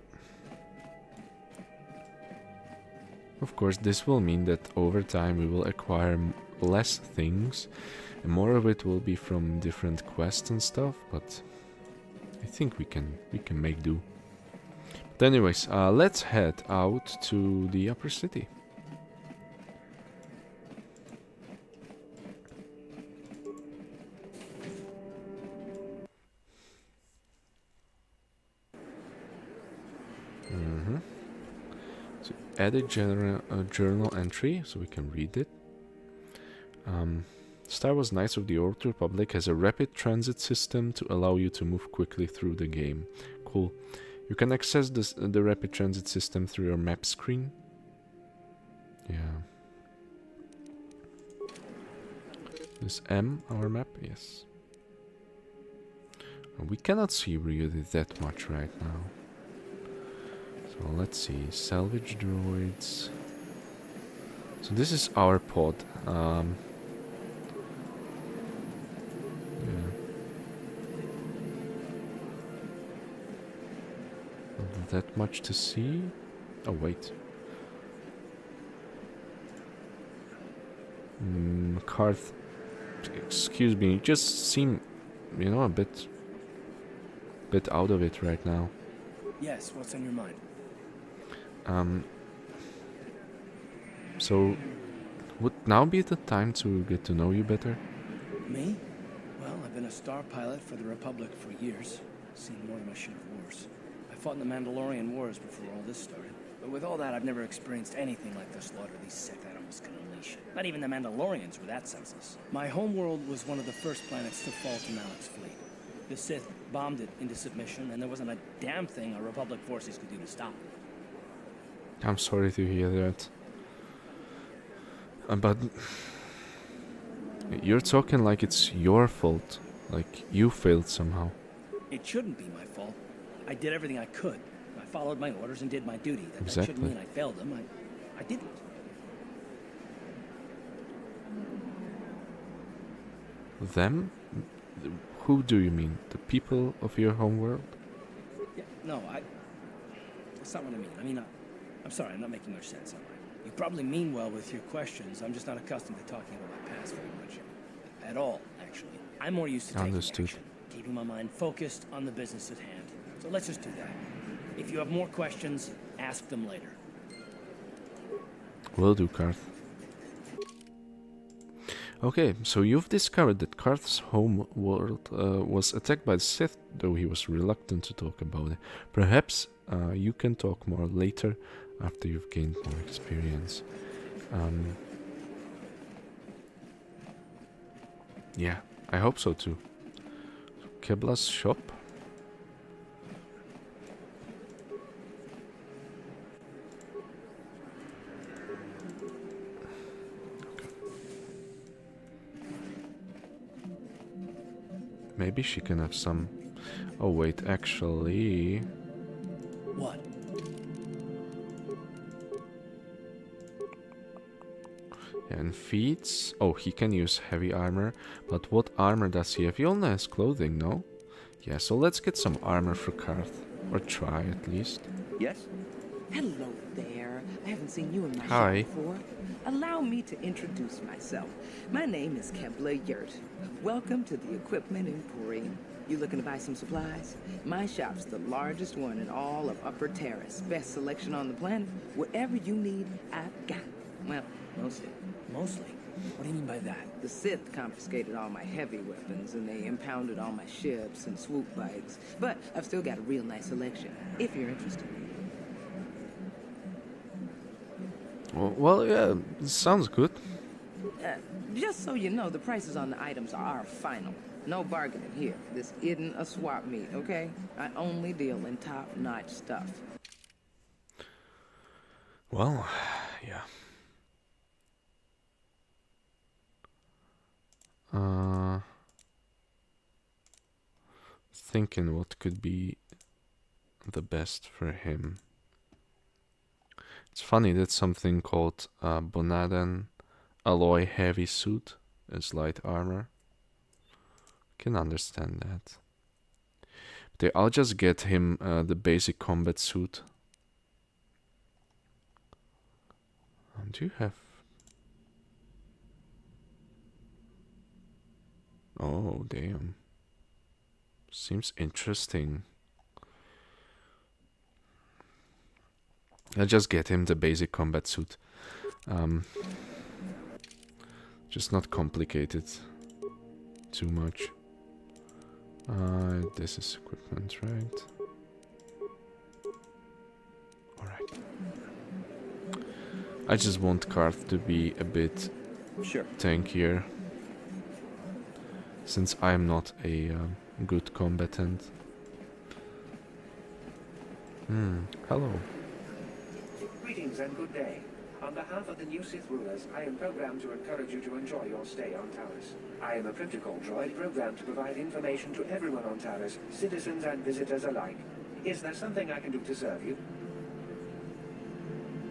Of course, this will mean that over time we will acquire less things, and more of it will be from different quests and stuff, but I think we can make do. But anyways, let's head out to the upper city. So add a journal entry so we can read it. Star Wars Knights of the Old Republic has a rapid transit system to allow you to move quickly through the game. Cool. You can access the rapid transit system through your map screen. Yeah. Is M our map? Yes. We cannot see really that much right now. So let's see. Salvage droids. So this is our pod. Yeah. Not that much to see. Oh wait. Karth. Excuse me. You just seem, you know, a bit out of it right now. Yes, what's on your mind? So would now be the time to get to know you better? Me? Well, I've been a star pilot for the Republic for years. Seen more than I should of wars. I fought in the Mandalorian Wars before all this started. But with all that, I've never experienced anything like the slaughter these Sith animals can unleash. Not even the Mandalorians were that senseless. My homeworld was one of the first planets to fall to Malik's fleet. The Sith bombed it into submission, and there wasn't a damn thing our Republic forces could do to stop it. I'm sorry to hear that. But you're talking like it's your fault, like you failed somehow. It shouldn't be my fault. I did everything I could. I followed my orders and did my duty. That Exactly. shouldn't mean I failed them. I didn't. Them? Who do you mean? The people of your homeworld? Yeah, no, that's not what I mean. I mean, I'm sorry, I'm not making much sense, am I? You probably mean well with your questions. I'm just not accustomed to talking about my past very much. At all, actually. I'm more used to taking Understood. action, keeping my mind focused on the business at hand. So let's just do that. If you have more questions, ask them later. Will do, Karth. Okay, so you've discovered that Karth's home world was attacked by the Sith, though he was reluctant to talk about it. Perhaps you can talk more later after you've gained more experience. Yeah, I hope so too. Kebla's shop? Maybe she can have some... Oh wait, actually... What? And feats... Oh, he can use heavy armor, but what armor does he have? He only has clothing, no? Yeah, so let's get some armor for Karth. Or try, at least. Yes? Hello there. I haven't seen you in my Hi. shop before. Allow me to introduce myself. My name is Kebla Yurt. Welcome to the Equipment Emporium. You looking to buy some supplies? My shop's the largest one in all of Upper Terrace. Best selection on the planet. Whatever you need, I've got. Well, mostly. Mostly? What do you mean by that? The Sith confiscated all my heavy weapons, and they impounded all my ships and swoop bikes. But I've still got a real nice selection, if you're interested. Well, yeah, sounds good. Just so you know, the prices on the items are final. No bargaining here. This isn't a swap meet, okay? I only deal in top-notch stuff. Well, yeah. Thinking what could be the best for him. It's funny that something called Bonadan Alloy Heavy Suit is light armor. Can understand that. But I'll just get him the basic combat suit. Do you have... Oh, damn. Seems interesting. I'll just get him the basic combat suit. Just not complicated too much. This is equipment, right? Alright. I just want Karth to be a bit tankier, since I'm not a good combatant. Hello. Greetings and good day. On behalf of the new Sith rulers, I am programmed to encourage you to enjoy your stay on Taris. I am a protocol droid programmed to provide information to everyone on Taris, citizens and visitors alike. Is there something I can do to serve you?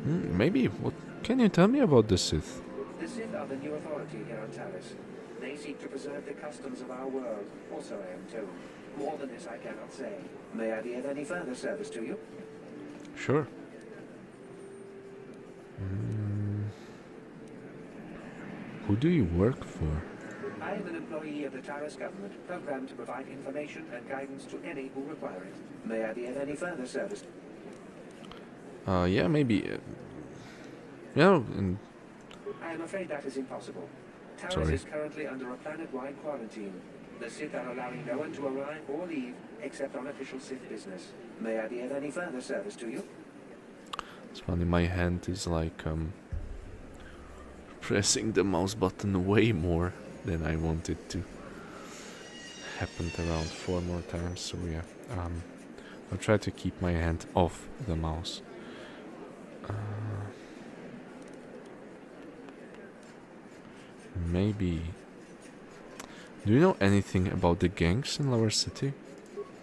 Maybe. What can you tell me about the Sith? The Sith are the new authority here on Taris. They seek to preserve the customs of our world, also I am told. More than this I cannot say. May I be of any further service to you? Sure. Who do you work for? I am an employee of the Taris government, programmed to provide information and guidance to any who require it. May I be of any further service? Yeah, maybe. Yeah, I am afraid that is impossible. Taris Sorry. is currently under a planet-wide quarantine. The Sith are allowing no one to arrive or leave except on official Sith business. May I be of any further service to you? it's funny, my hand is like pressing the mouse button way more than I wanted to. Happened around 4 more times, so yeah. I'll try to keep my hand off the mouse. Maybe... Do you know anything about the gangs in Lower City?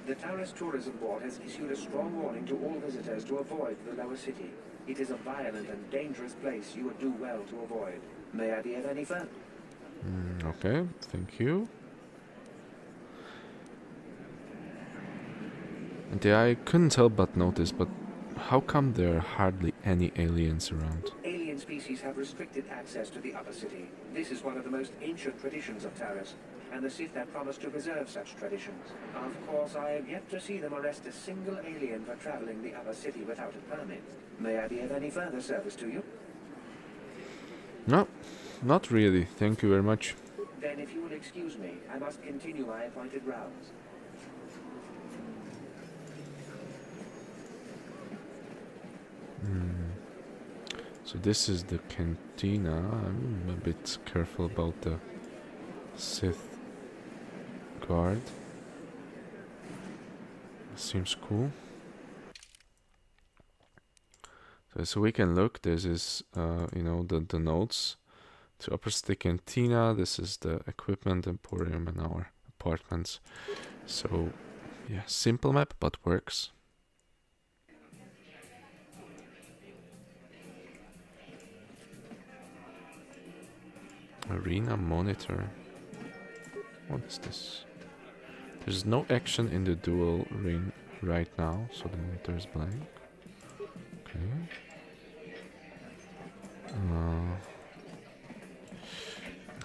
The Taris Tourism Board has issued a strong warning to all visitors to avoid the Lower City. It is a violent and dangerous place you would do well to avoid. May I be of any further? Okay, thank you. And yeah, I couldn't help but notice, but how come there are hardly any aliens around? Alien species have restricted access to the Upper City. This is one of the most ancient traditions of Taris, and the Sith have promised to preserve such traditions. Of course, I have yet to see them arrest a single alien for traveling the Upper City without a permit. May I be of any further service to you? No, not really, thank you very much. Then if you will excuse me, I must continue my appointed rounds. So this is the cantina. I'm a bit careful about the Sith guard. Seems cool. So we can look. This is, you know, the notes to Upper City Cantina. This is the equipment emporium and our apartments. So, yeah, simple map, but works. Arena monitor. What is this? There's no action in the duel ring right now, so the monitor is blank. Okay.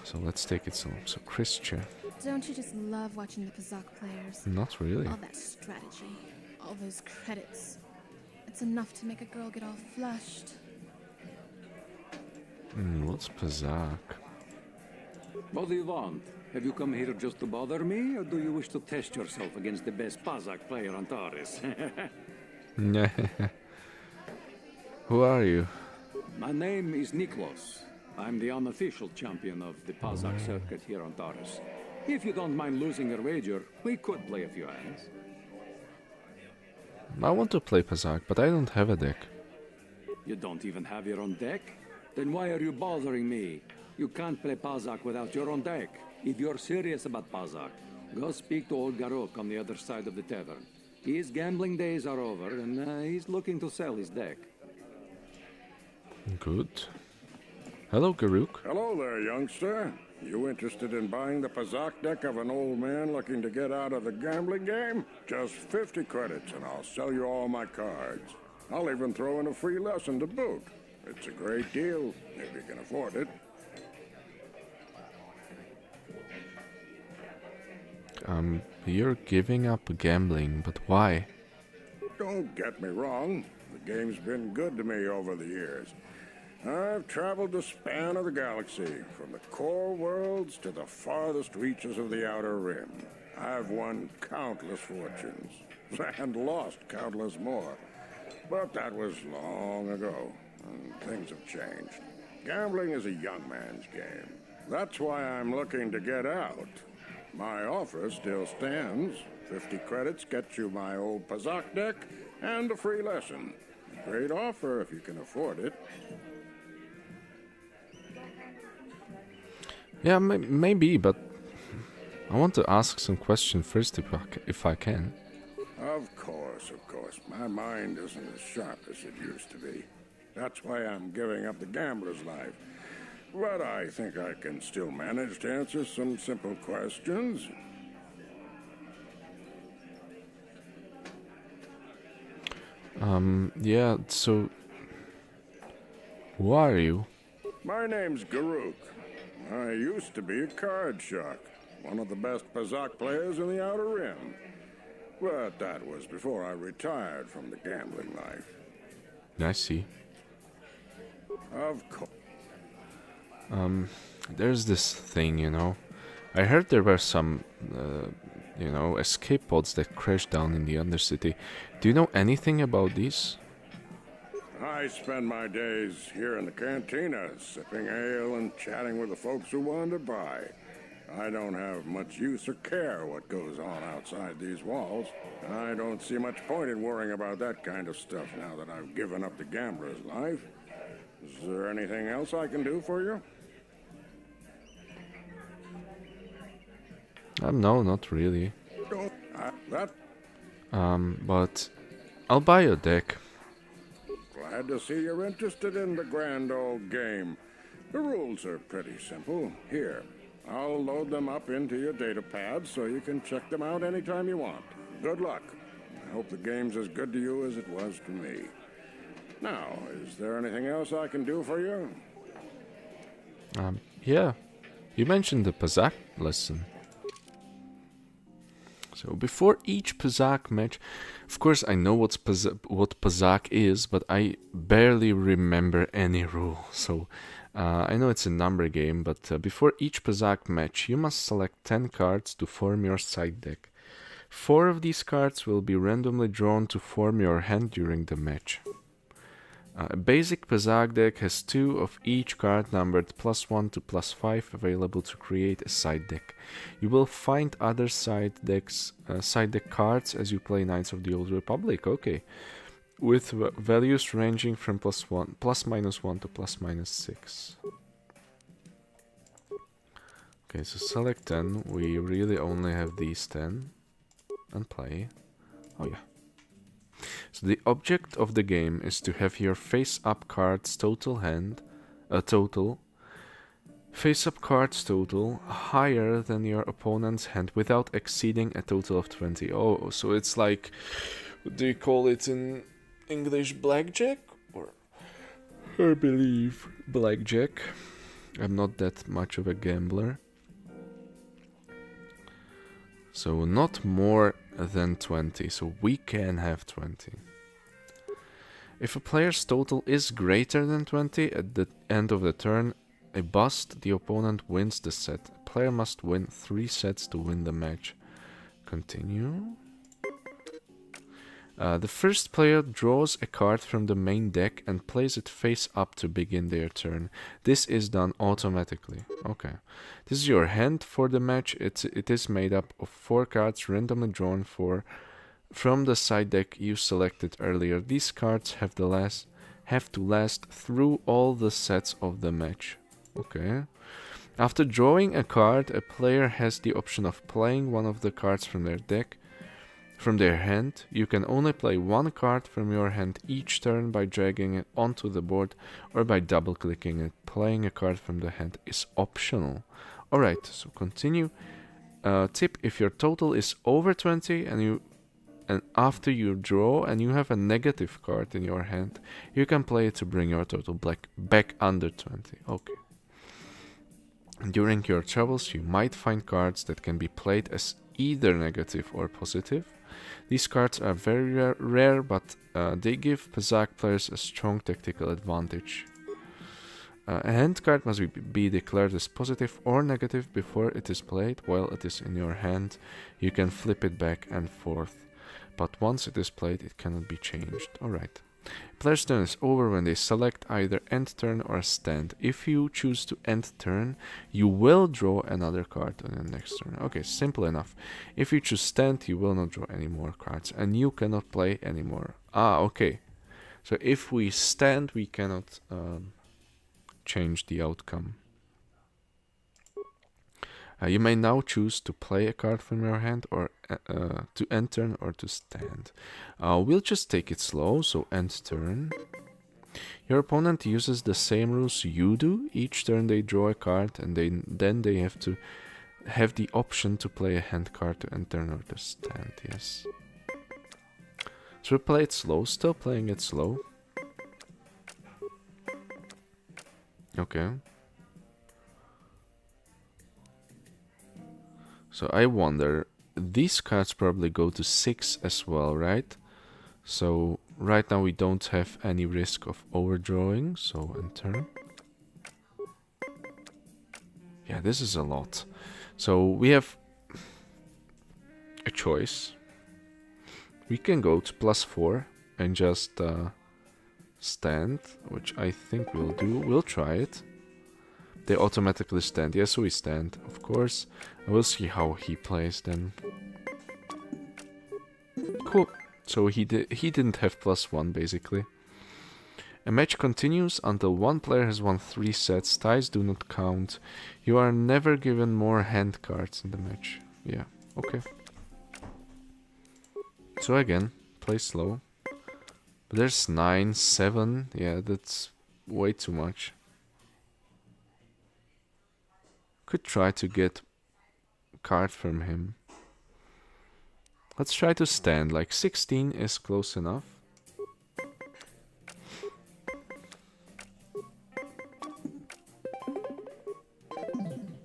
So let's take it slow. So Christian. Don't you just love watching the Pazak players? Not really. All that strategy, all those credits. It's enough to make a girl get all flushed. What's Pazak? What do you want? Have you come here just to bother me, or do you wish to test yourself against the best Pazak player on Taris? Who are you? My name is Niklos. I'm the unofficial champion of the Pazak circuit here on Taris. If you don't mind losing your wager, we could play a few hands. I want to play Pazak, but I don't have a deck. You don't even have your own deck? Then why are you bothering me? You can't play Pazak without your own deck. If you're serious about Pazak, go speak to old Garok on the other side of the tavern. His gambling days are over, and he's looking to sell his deck. Good. Hello, Garuk. Hello there, youngster. You interested in buying the Pazak deck of an old man looking to get out of the gambling game? Just 50 credits and I'll sell you all my cards. I'll even throw in a free lesson to boot. It's a great deal, if you can afford it. You're giving up gambling, but why? Don't get me wrong. The game's been good to me over the years. I've traveled the span of the galaxy, from the core worlds to the farthest reaches of the Outer Rim. I've won countless fortunes, and lost countless more. But that was long ago, and things have changed. Gambling is a young man's game. That's why I'm looking to get out. My offer still stands. 50 credits gets you my old Pazak deck and a free lesson. A great offer if you can afford it. Yeah, maybe, but I want to ask some questions first if I can. Of course, of course. My mind isn't as sharp as it used to be. That's why I'm giving up the gambler's life. But I think I can still manage to answer some simple questions. Yeah, so... Who are you? My name's Garuk. I used to be a card shark, one of the best Pazak players in the Outer Rim. But that was before I retired from the gambling life. I see. Of course. There's this thing, you know. I heard there were some, escape pods that crashed down in the Undercity. Do you know anything about these? I spend my days here in the cantina, sipping ale and chatting with the folks who wander by. I don't have much use or care what goes on outside these walls. I don't see much point in worrying about that kind of stuff now that I've given up the gambler's life. Is there anything else I can do for you? No, not really. That But I'll buy a deck. Glad to see you're interested in the grand old game. The rules are pretty simple. Here, I'll load them up into your data pad so you can check them out anytime you want. Good luck. I hope the game's as good to you as it was to me. Now, is there anything else I can do for you? Yeah. You mentioned the Pazak lesson. So before each Pazak match, of course I know what Pazak is, but I barely remember any rule. So I know it's a number game, but before each Pazak match, you must select 10 cards to form your side deck. 4 of these cards will be randomly drawn to form your hand during the match. A basic Pazak deck has 2 of each card numbered +1 to +5 available to create a side deck. You will find other side deck cards as you play Knights of the Old Republic, okay, with values ranging from +1 to +6. Okay, so select 10. We really only have these 10. And play. Oh yeah. So the object of the game is to have your face-up cards total face-up cards total higher than your opponent's hand without exceeding a total of 20. Oh, so it's like, what do you call it in English, blackjack? Or I believe blackjack. I'm not that much of a gambler. So not more than 20, so we can have 20. If a player's total is greater than 20 at the end of the turn, a bust, the opponent wins the set. A player must win 3 sets to win the match. Continue. The first player draws a card from the main deck and plays it face up to begin their turn. This is done automatically. Okay. This is your hand for the match. It is made up of 4 cards randomly drawn from the side deck you selected earlier. These cards have to last through all the sets of the match. Okay. After drawing a card, a player has the option of playing one of the cards from their deck. From their hand, you can only play 1 card from your hand each turn by dragging it onto the board or by double-clicking it. Playing a card from the hand is optional. Alright, so continue. Tip, if your total is over 20 and you and after you draw and you have a negative card in your hand, you can play it to bring your total back under 20. Okay. During your travels, you might find cards that can be played as either negative or positive. These cards are very rare, but they give Pazak players a strong tactical advantage. A hand card must be declared as positive or negative before it is played. While it is in your hand, you can flip it back and forth. But once it is played, it cannot be changed. Alright. Player's turn is over when they select either end turn or stand. If you choose to end turn, you will draw another card on your next turn. Okay, simple enough. If you choose stand, you will not draw any more cards, and you cannot play anymore. Ah, okay. So if we stand, we cannot change the outcome. You may now choose to play a card from your hand, or to end turn, or to stand. We'll just take it slow, so end turn. Your opponent uses the same rules you do. Each turn they draw a card, and then they have to have the option to play a hand card to end turn or to stand, yes. So we play it slow, still playing it slow. Okay. So I wonder, these cards probably go to 6 as well, right? So right now we don't have any risk of overdrawing, so end turn. Yeah, this is a lot. So we have a choice. We can go to +4 and just stand, which I think we'll do. We'll try it. They automatically stand. Yes, we stand, of course. We'll see how he plays then. Cool. So he didn't have +1 basically. A match continues until one player has won 3 sets. Ties do not count. You are never given more hand cards in the match. Yeah, okay. So again, play slow. But there's 9, 7. Yeah, that's way too much. Could try to get card from him. Let's try to stand. Like 16 is close enough.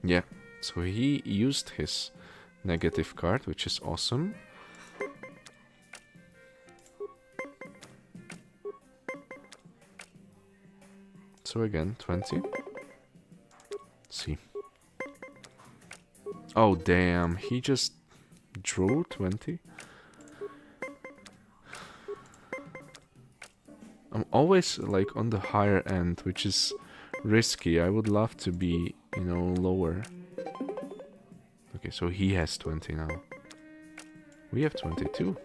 Yeah, so he used his negative card, which is awesome. So again, 20. Let's see. Oh damn, he just drew 20. I'm always like on the higher end, which is risky. I would love to be, you know, lower. Okay, so he has 20 now. We have 22.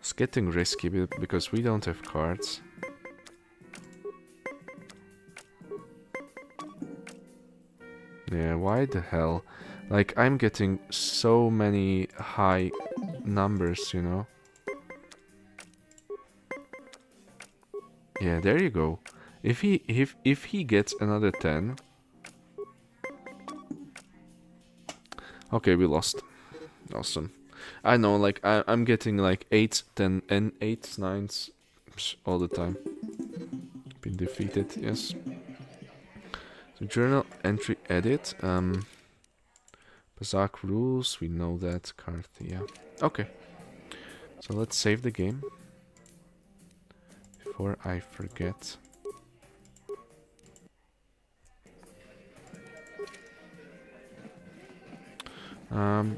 It's getting risky because we don't have cards. Yeah, why the hell? Like, I'm getting so many high numbers, you know? Yeah, there you go. If he gets another 10... Okay, we lost. Awesome. I know, like, I'm getting like 8, 10, and 8, 9s all the time. Been defeated, yes. So journal entry edit. Pazak rules, we know that card, yeah. Okay. So let's save the game. Before I forget.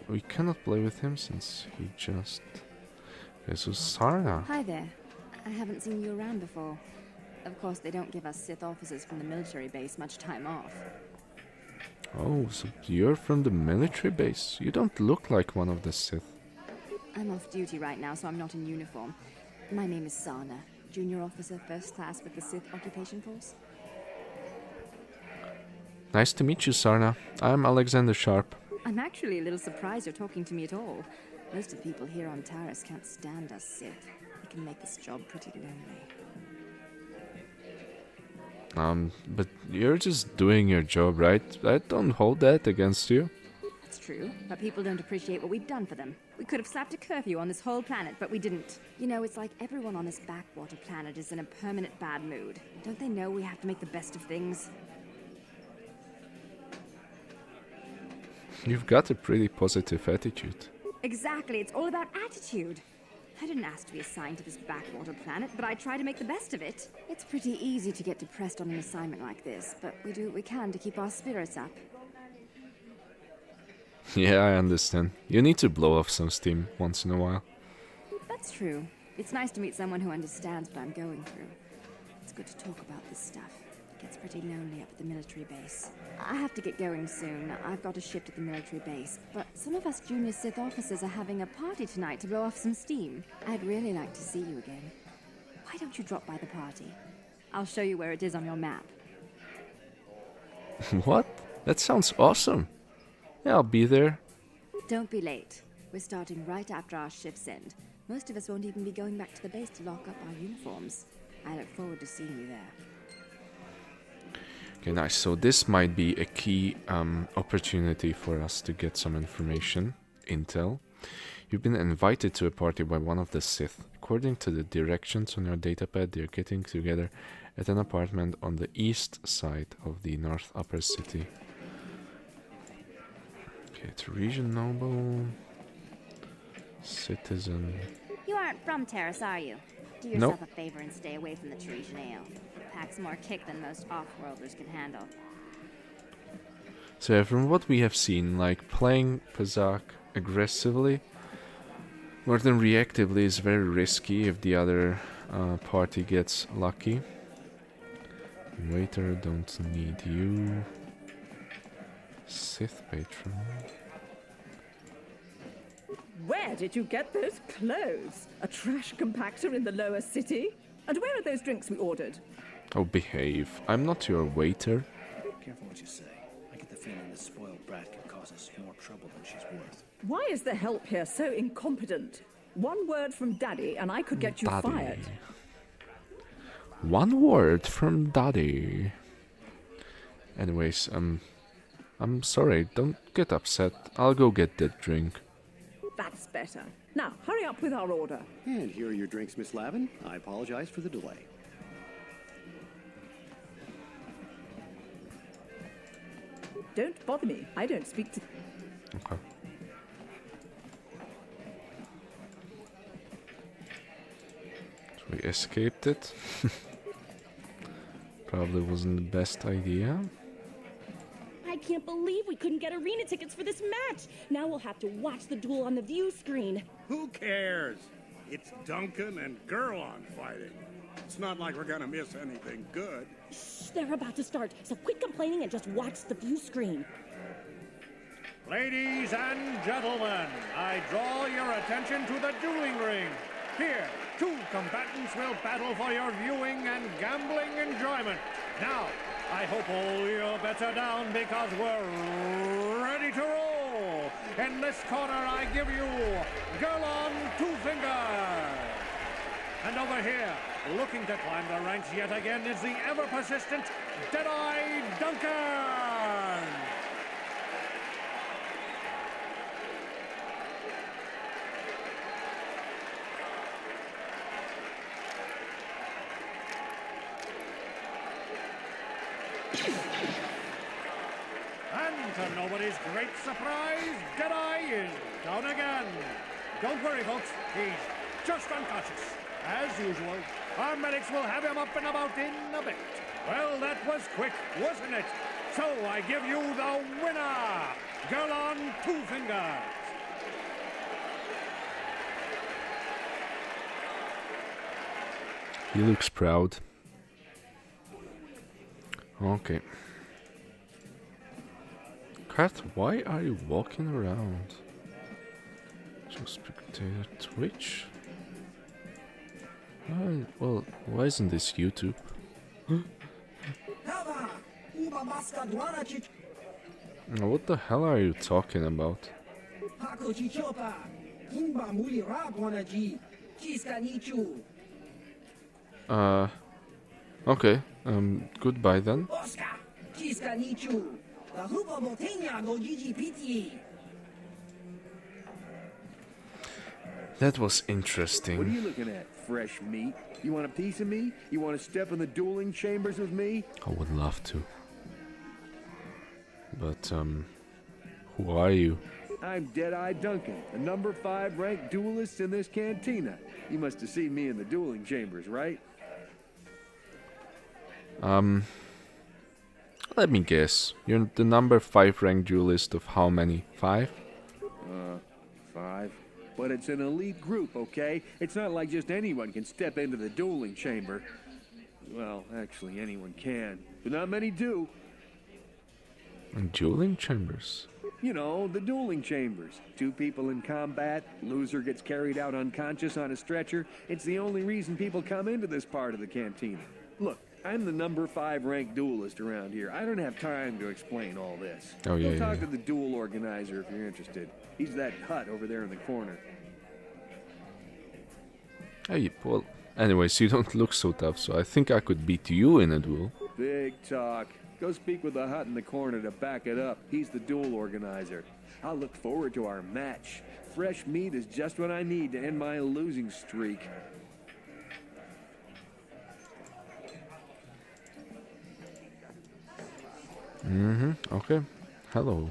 We cannot play with him since he just... Okay, so Sarna. Hi there. I haven't seen you around before. Of course, they don't give us Sith officers from the military base much time off. Oh, so you're from the military base? You don't look like one of the Sith. I'm off duty right now, so I'm not in uniform. My name is Sarna, junior officer, first class with the Sith Occupation Force. Nice to meet you, Sarna. I'm Alexander Sharp. I'm actually a little surprised you're talking to me at all. Most of the people here on Taris can't stand us Sith. It can make this job pretty lonely. But you're just doing your job, right? I don't hold that against you. That's true, but people don't appreciate what we've done for them. We could have slapped a curfew on this whole planet, but we didn't. You know, it's like everyone on this backwater planet is in a permanent bad mood. Don't they know we have to make the best of things? You've got a pretty positive attitude. Exactly, it's all about attitude. I didn't ask to be assigned to this backwater planet, but I try to make the best of it. It's pretty easy to get depressed on an assignment like this, but we do what we can to keep our spirits up. Yeah, I understand. You need to blow off some steam once in a while. That's true. It's nice to meet someone who understands what I'm going through. It's good to talk about this stuff. It gets pretty lonely up at the military base. I have to get going soon. I've got a shift at the military base. But some of us junior Sith officers are having a party tonight to blow off some steam. I'd really like to see you again. Why don't you drop by the party? I'll show you where it is on your map. What? That sounds awesome. Yeah, I'll be there. Don't be late. We're starting right after our shifts end. Most of us won't even be going back to the base to lock up our uniforms. I look forward to seeing you there. Okay, nice. So this might be a key opportunity for us to get some information, intel. You've been invited to a party by one of the Sith. According to the directions on your datapad, they're getting together at an apartment on the east side of the North Upper City. Okay, it's region noble, citizen. You aren't from Terrace, are you? Do yourself a favor and stay away from the Teresian ale. It packs more kick than most off-worlders can handle. So from what we have seen, like playing Pazak aggressively more than reactively is very risky if the other party gets lucky. Waiter, don't need you. Sith patron. Where did you get those clothes? A trash compactor in the lower city? And where are those drinks we ordered? Oh, behave. I'm not your waiter. Careful what you say. I get the feeling this spoiled brat can cause us more trouble than she's worth. Why is the help here so incompetent? One word from Daddy and I could get you Daddy. fired. One word from Daddy. Anyways, I'm sorry, don't get upset. I'll go get that drink. That's better. Now, hurry up with our order. And here are your drinks, Miss Lavin. I apologize for the delay. Don't bother me. I don't speak to... Okay. So we escaped it. Probably wasn't the best idea. I can't believe we couldn't get arena tickets for this match. Now we'll have to watch the duel on the view screen. Who cares? It's Duncan and Gerlon fighting. It's not like we're gonna miss anything good. Shh, they're about to start, so quit complaining and just watch the view screen. Ladies and gentlemen, I draw your attention to the dueling ring. Here, two combatants will battle for your viewing and gambling enjoyment. Now, I hope all your bets are down because we're ready to roll. In this corner, I give you Gerlon Two Fingers. And over here, looking to climb the ranks yet again, is the ever-persistent Deadeye Duncan. And to nobody's great surprise, Deadeye is down again. Don't worry, folks. He's just unconscious. As usual, our medics will have him up and about in a bit. Well, that was quick, wasn't it? So I give you the winner, Gerlon Two Fingers. He looks proud. Okay. Kat, why are you walking around? Just spectator Twitch? Well, why isn't this YouTube? Now, what the hell are you talking about? Okay, goodbye then. That was What are interesting. you looking at? Fresh meat? You want a piece of me? You want to step in the dueling chambers with me? I would love to. But, who are you? I'm Deadeye Duncan, the number 5 ranked duelist in this cantina. You must have seen me in the dueling chambers, right? Let me guess. You're the number 5 ranked duelist of how many? 5? 5. But it's an elite group, okay? It's not like just anyone can step into the dueling chamber. Well, actually, anyone can, but not many do. Dueling chambers? You know, the dueling chambers. 2 people in combat, loser gets carried out unconscious on a stretcher. It's the only reason people come into this part of the cantina. Look, I'm the number 5 ranked duelist around here. I don't have time to explain all this. Oh, yeah, Go talk yeah. to the duel organizer if you're interested. He's that hut over there in the corner. Hey, well, anyways, you don't look so tough, so I think I could beat you in a duel. Big talk. Go speak with the hut in the corner to back it up. He's the duel organizer. I'll look forward to our match. Fresh meat is just what I need to end my losing streak. Okay. Hello.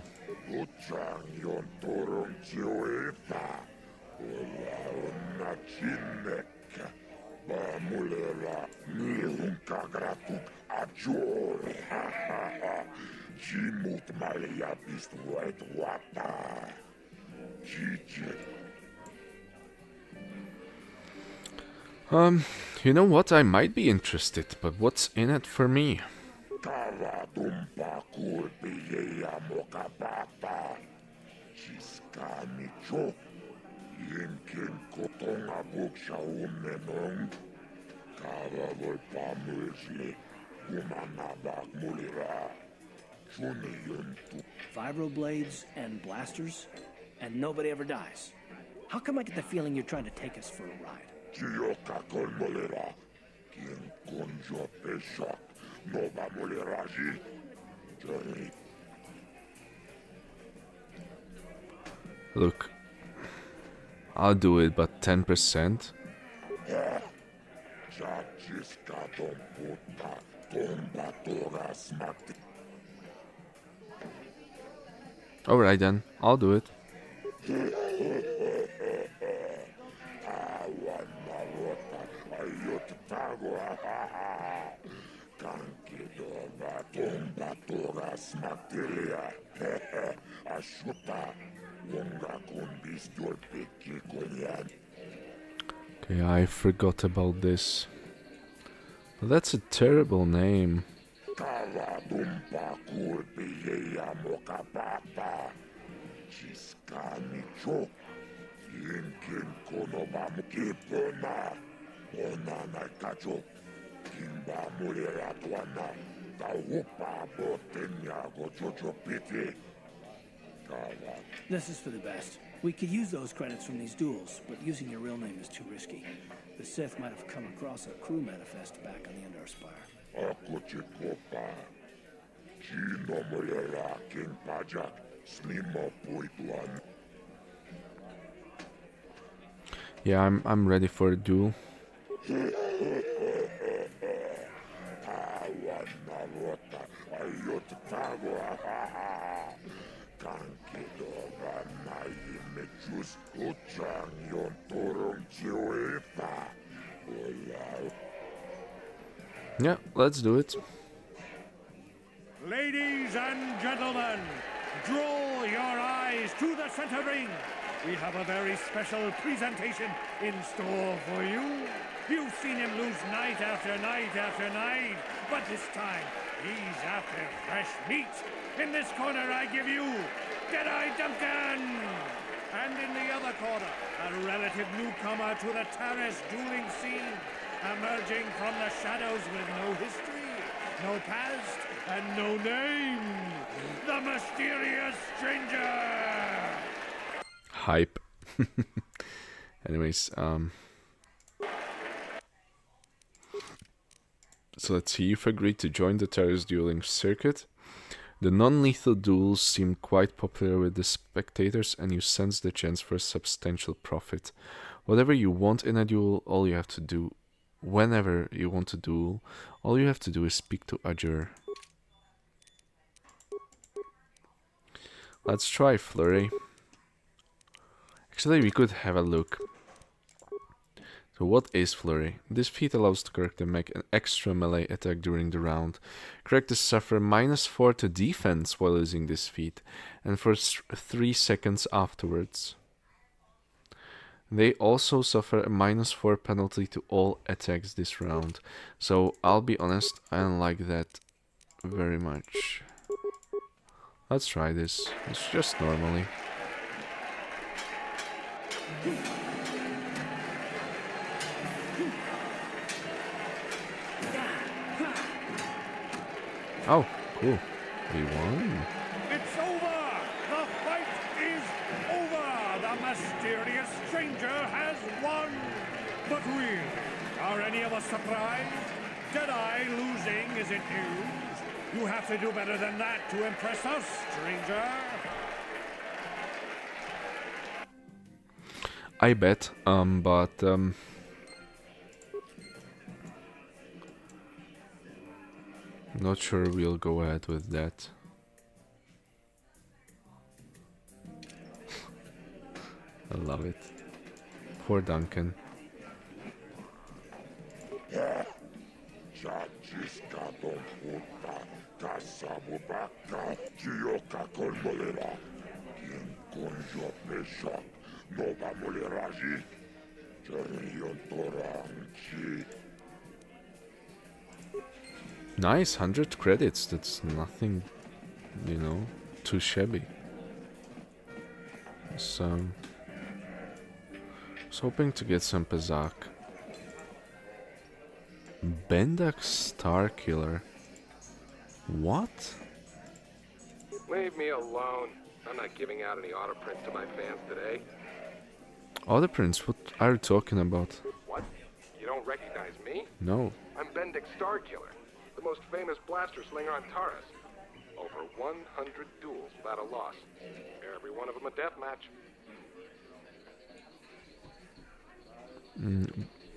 You know what? I might be interested, but what's in it for me? Vibroblades and blasters, and nobody ever dies. How come I get the feeling you're trying to take us for a ride? Look, I'll do it, but 10%? Alright then, I'll do it. Okay, I forgot about this. That's a terrible name. This is for the best. We could use those credits from these duels, but using your real name is too risky. The Sith might have come across a crew manifest back on the Endar Spire. Yeah, I'm ready for a duel. Yeah, let's do it. Ladies and gentlemen, draw your eyes to the center ring. We have a very special presentation in store for you. You've seen him lose night after night after night, but this time he's after fresh meat. In this corner I give you Deadeye Duncan! And in the other corner, a relative newcomer to the terrace dueling scene, emerging from the shadows with no history, no past, and no name, the mysterious stranger! Hype. Anyways, so let's see. You've agreed to join the terrace dueling circuit. The non-lethal duels seem quite popular with the spectators, and you sense the chance for a substantial profit. Whatever you want in a duel, all you have to do, whenever you want to duel, all you have to do is speak to adhere. Let's try Flurry. Actually, we could have a look. So what is Flurry? This feat allows the character to make an extra melee attack during the round. Characters suffer -4 to defense while using this feat, and for 3 seconds afterwards. They also suffer a -4 penalty to all attacks this round. So I'll be honest, I don't like that very much. Let's try this. It's just normally. Oh, cool. We won. It's over! The fight is over! The mysterious stranger has won! But really, are any of us surprised? Deadeye losing isn't news. You have to do better than that to impress us, stranger. I bet, but not sure we'll go ahead with that. I love it. Poor Duncan. Nice, 100 credits. That's nothing, you know, too shabby. So, I was hoping to get some Pazak. Bendak Star Killer. What? Leave me alone. I'm not giving out any auto prints to my fans today. Other prints? What are you talking about? What? You don't recognize me? No. I'm Bendak Star Killer, the most famous blaster slinger on Taurus. Over 100 duels without a loss. Every one of them a death match.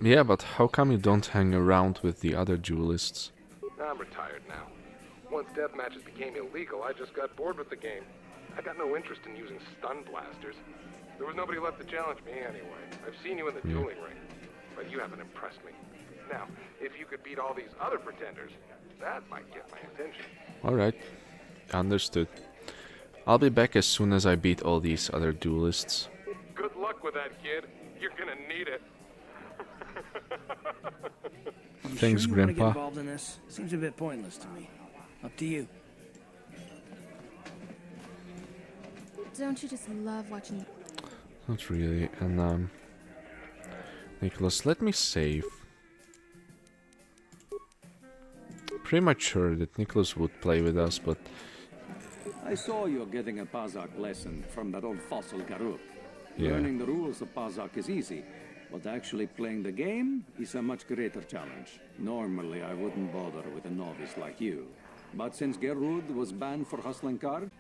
Yeah, but how come you don't hang around with the other duelists? I'm retired now. Once death matches became illegal, I just got bored with the game. I got no interest in using stun blasters. There was nobody left to challenge me anyway. I've seen you in the dueling ring, but you haven't impressed me. Now, if you could beat all these other pretenders, that might get my attention. Alright, understood. I'll be back as soon as I beat all these other duelists. Good luck with that, kid. You're gonna need it. Thanks, sure you Grandpa. Want to get involved in this? Seems a bit pointless to me. Up to you. Don't you just love watching? Not really. And Nicholas, let me save. Pretty much sure that Nicholas would play with us, but I saw you're getting a Pazak lesson from that old fossil Garuk. Yeah. Learning the rules of Pazak is easy, but actually playing the game is a much greater challenge. Normally, I wouldn't bother with a novice like you. But since Gerud was banned for hustling cards...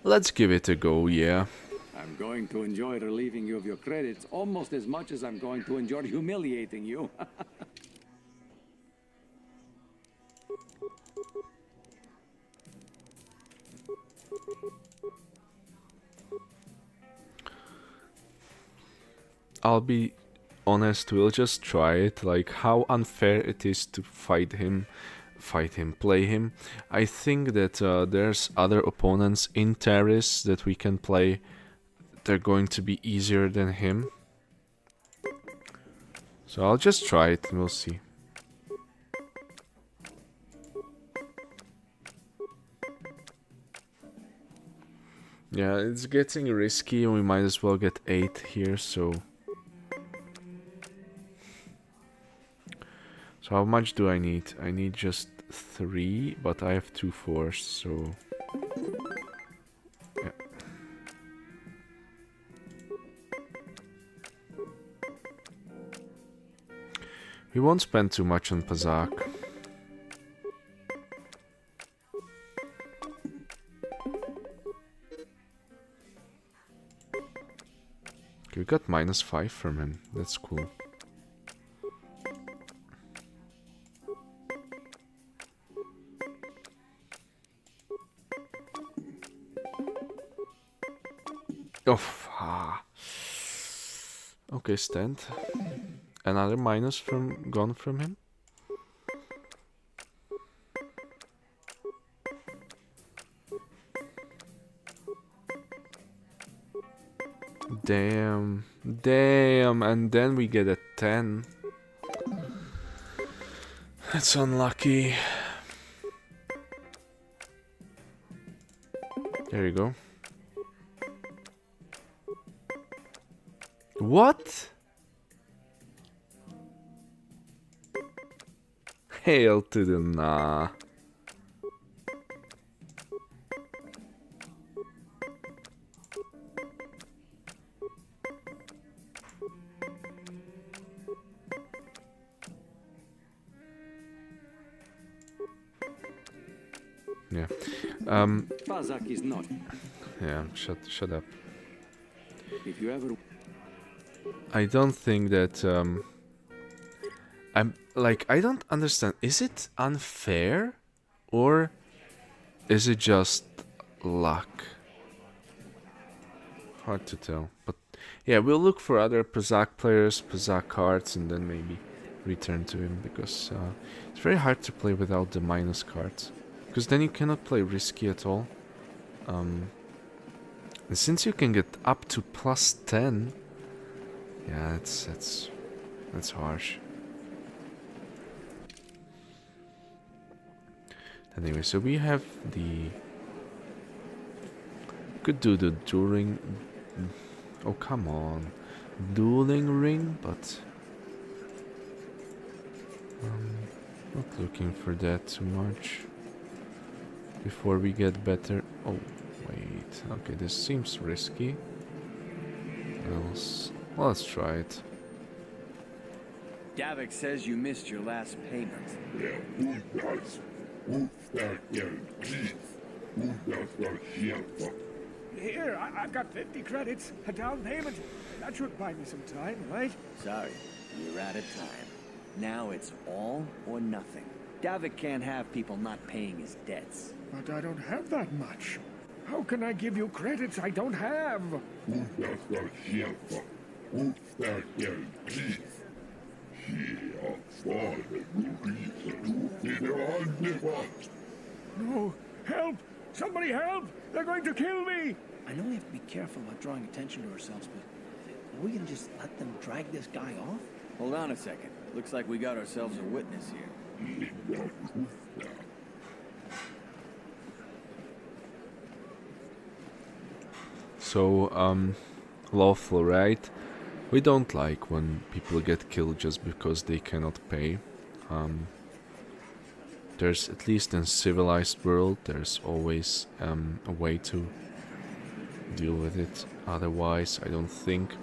let's give it a go, yeah. I'm going to enjoy relieving you of your credits almost as much as I'm going to enjoy humiliating you. I'll be honest, we'll just try it. Like, how unfair it is to play him. I think that there's other opponents in Taris that we can play. They're going to be easier than him. So I'll just try it and we'll see. Yeah, it's getting risky and we might as well get 8 here, so... So how much do I need? I need just 3, but I have 2 4s, so... Yeah. We won't spend too much on Pazak. got -5 from him. That's cool. Oh, okay, stand. Another minus gone from him. Damn, and then we get a 10. That's unlucky. There you go. What? Hail to the nah. Yeah. Pazak is not. Yeah, shut up. If you ever... I don't think that I'm like, I don't understand. Is it unfair or is it just luck? Hard to tell. But yeah, we'll look for other Pazak players, Pazak cards, and then maybe return to him, because it's very hard to play without the minus cards. Because then you cannot play risky at all. And since you can get up to +10, yeah, that's harsh. Anyway, so we have the... Could do the dueling... Oh, come on. Dueling ring, but... not looking for that too much. Before we get better... Oh, wait. Okay, this seems risky. Well, let's try it. Davik says you missed your last payment. Here, I've got 50 credits, a down payment. That should buy me some time, right? Sorry, you're out of time. Now it's all or nothing. Davik can't have people not paying his debts. But I don't have that much. How can I give you credits I don't have? No, help! Somebody help! They're going to kill me! I know we have to be careful about drawing attention to ourselves, but are we gonna just let them drag this guy off? Hold on a second. Looks like we got ourselves a witness here. So, Lawful, right? We don't like when people get killed just because they cannot pay. There's, at least in civilized world, there's always a way to deal with it. Otherwise, I don't think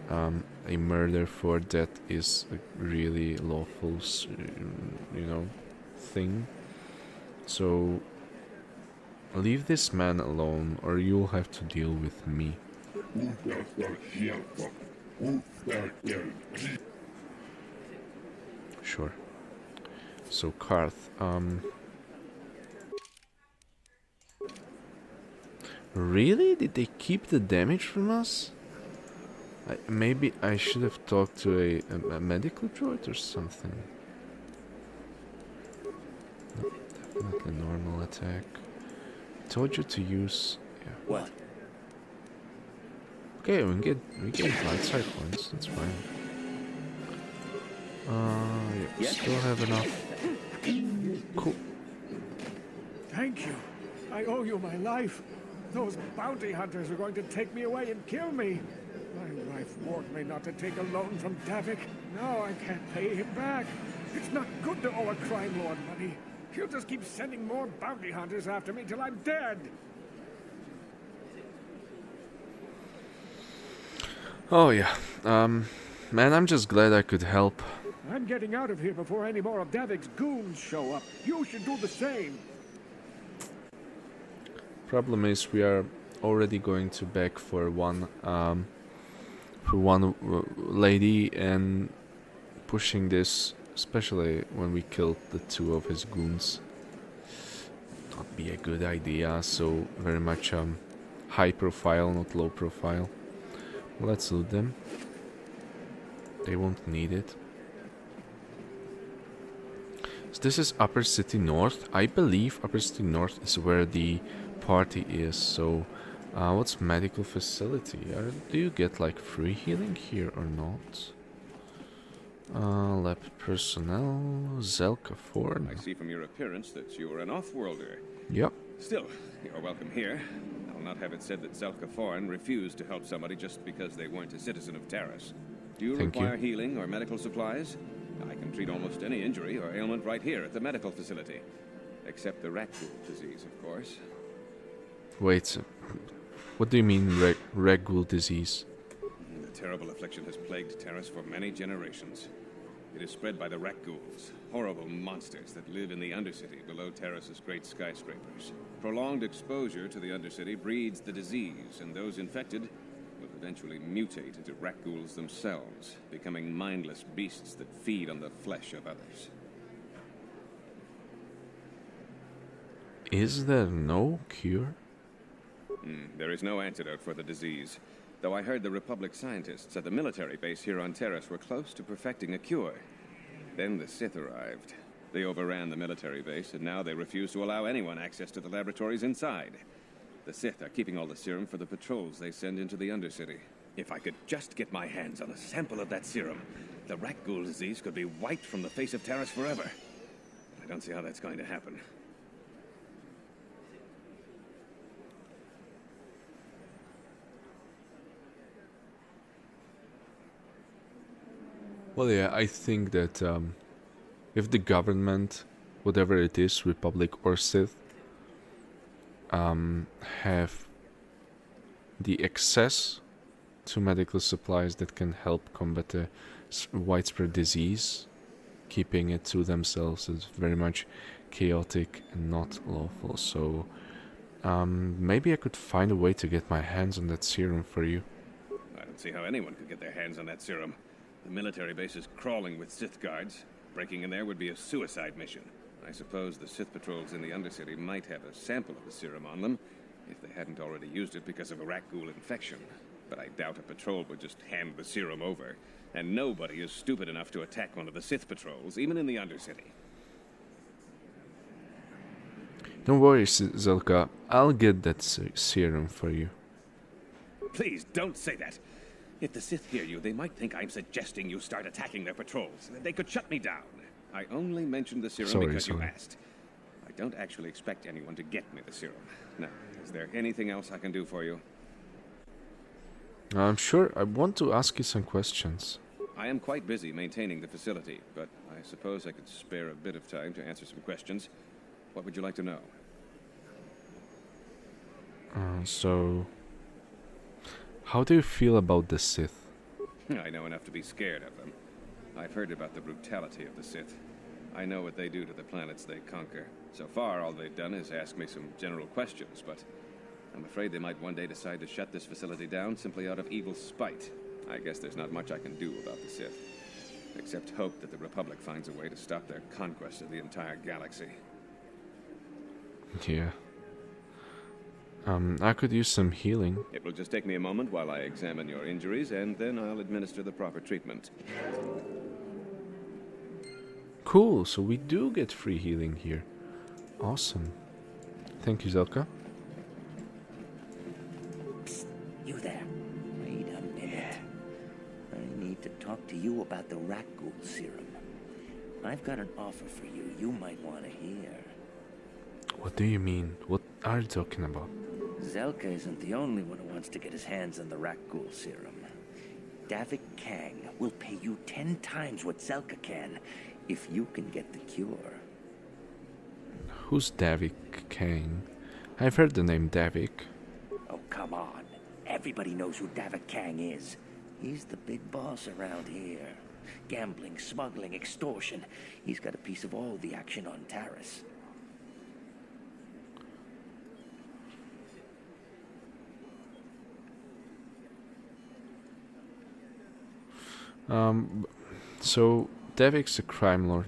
a murder for debt is a really lawful, thing. So leave this man alone, or you'll have to deal with me. Sure. So Karth, really? Did they keep the damage from us? Maybe I should have talked to a medical droid or something. No, definitely normal attack. Told you to use... Yeah. What? Okay, we get light side points, that's fine. Yep, still have enough. Cool. Thank you. I owe you my life. Those bounty hunters are going to take me away and kill me. My wife warned me not to take a loan from Davik. Now I can't pay him back. It's not good to owe a crime lord money. He'll just keep sending more bounty hunters after me till I'm dead. Oh yeah. Man, I'm just glad I could help. I'm getting out of here before any more of Davik's goons show up. You should do the same. Problem is, we are already going to beg for one one lady and pushing this, especially when we killed the 2 of his goons. Not be a good idea, so very much high profile, not low profile. Let's loot them. They won't need it. So this is Upper City North. I believe Upper City North is where the party is. So what's medical facility? Do you get like free healing here or not? Lab personnel, Zelka Forn. I see from your appearance that you are an off-worlder. Yep. Still, you're welcome here. I'll not have it said that Zelka Forn refused to help somebody just because they weren't a citizen of Taris. Do you require healing or medical supplies? I can treat almost any injury or ailment right here at the medical facility. Except the rat ghoul disease, of course. Wait, what do you mean rat ghoul disease? The terrible affliction has plagued Taris for many generations. It is spread by the rat ghouls, horrible monsters that live in the Undercity below Taris's great skyscrapers. Prolonged exposure to the Undercity breeds the disease, and those infected will eventually mutate into rat ghouls themselves, becoming mindless beasts that feed on the flesh of others. Is there no cure? There is no antidote for the disease, though I heard the Republic scientists at the military base here on Taris were close to perfecting a cure. Then the Sith arrived. They overran the military base, and now they refuse to allow anyone access to the laboratories inside. The Sith are keeping all the serum for the patrols they send into the Undercity. If I could just get my hands on a sample of that serum, the rat ghoul disease could be wiped from the face of Taris forever. I don't see how that's going to happen. Well, yeah, I think that if the government, whatever it is, Republic or Sith, have the access to medical supplies that can help combat a widespread disease, keeping it to themselves is very much chaotic and not lawful. So maybe I could find a way to get my hands on that serum for you. I don't see how anyone could get their hands on that serum. The military base is crawling with Sith guards. Breaking in there would be a suicide mission. I suppose the Sith patrols in the Undercity might have a sample of the serum on them, if they hadn't already used it because of a rat ghoul infection. But I doubt a patrol would just hand the serum over. And nobody is stupid enough to attack one of the Sith patrols, even in the Undercity. Don't worry, Zelka. I'll get that serum for you. Please, don't say that. If the Sith hear you, they might think I'm suggesting you start attacking their patrols. They could shut me down. I only mentioned the serum because you asked. I don't actually expect anyone to get me the serum. Now, is there anything else I can do for you? I'm sure. I want to ask you some questions. I am quite busy maintaining the facility, but I suppose I could spare a bit of time to answer some questions. What would you like to know? So, how do you feel about the Sith? I know enough to be scared of them. I've heard about the brutality of the Sith. I know what they do to the planets they conquer. So far, all they've done is ask me some general questions, but I'm afraid they might one day decide to shut this facility down simply out of evil spite. I guess there's not much I can do about the Sith, except hope that the Republic finds a way to stop their conquest of the entire galaxy. Yeah. I could use some healing. It will just take me a moment while I examine your injuries, and then I'll administer the proper treatment. Cool, so we do get free healing here. Awesome. Thank you, Zelka. Psst, you there. Wait a minute. I need to talk to you about the rat ghoul serum. I've got an offer for you might want to hear. What do you mean? What are you talking about? Zelka isn't the only one who wants to get his hands on the rat ghoul serum. Davik Kang will pay you 10 times what Zelka can if you can get the cure. Who's Davik Kang? I've heard the name Davik. Oh, come on. Everybody knows who Davik Kang is. He's the big boss around here. Gambling, smuggling, extortion. He's got a piece of all the action on Taris. So Devik's a crime lord.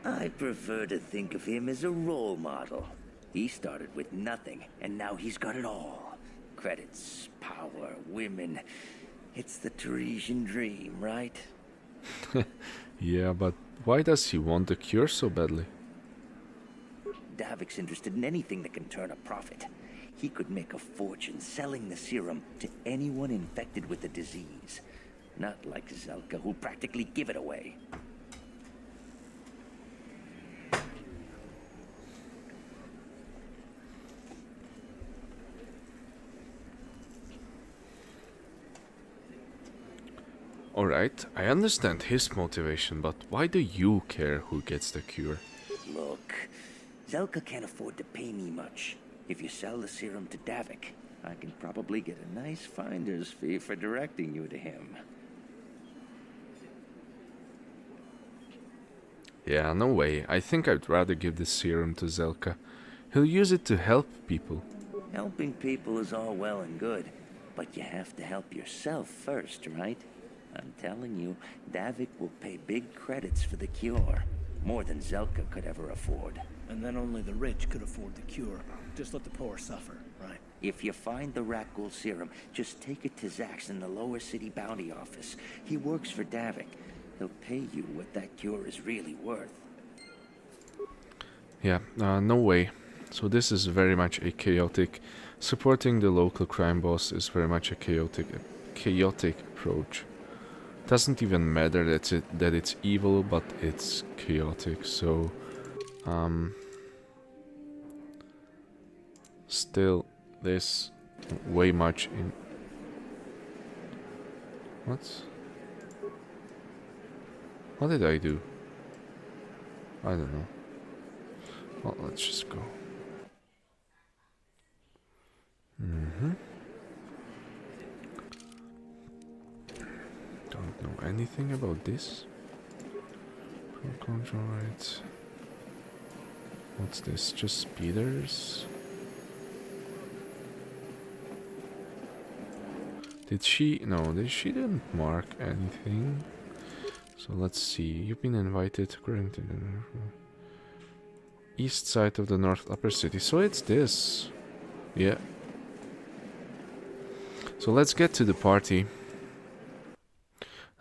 I prefer to think of him as a role model. He started with nothing, and now he's got it all. Credits, power, women. It's the Teresian dream, right? Yeah, but why does he want the cure so badly? Davik's interested in anything that can turn a profit. He could make a fortune selling the serum to anyone infected with the disease. Not like Zelka, who'll practically give it away. Alright, I understand his motivation, but why do you care who gets the cure? Look, Zelka can't afford to pay me much. If you sell the serum to Davik, I can probably get a nice finder's fee for directing you to him. Yeah, no way. I think I'd rather give the serum to Zelka. He'll use it to help people. Helping people is all well and good, but you have to help yourself first, right? I'm telling you, Davik will pay big credits for the cure. More than Zelka could ever afford. And then only the rich could afford the cure. Just let the poor suffer, right? If you find the Rakghoul serum, just take it to Zax in the lower city bounty office. He works for Davik. He'll pay you what that cure is really worth. Yeah, no way. So this is very much a chaotic. Supporting the local crime boss is very much a chaotic approach. Doesn't even matter that it's evil, but it's chaotic. So, still, there's way much in. What did I do? I don't know. Well, let's just go. Don't know anything about this. Right. What's this? Just speeders? Did she? No, she didn't mark anything. So let's see. You've been invited according to the east side of the North Upper City. So it's this. Yeah. So let's get to the party.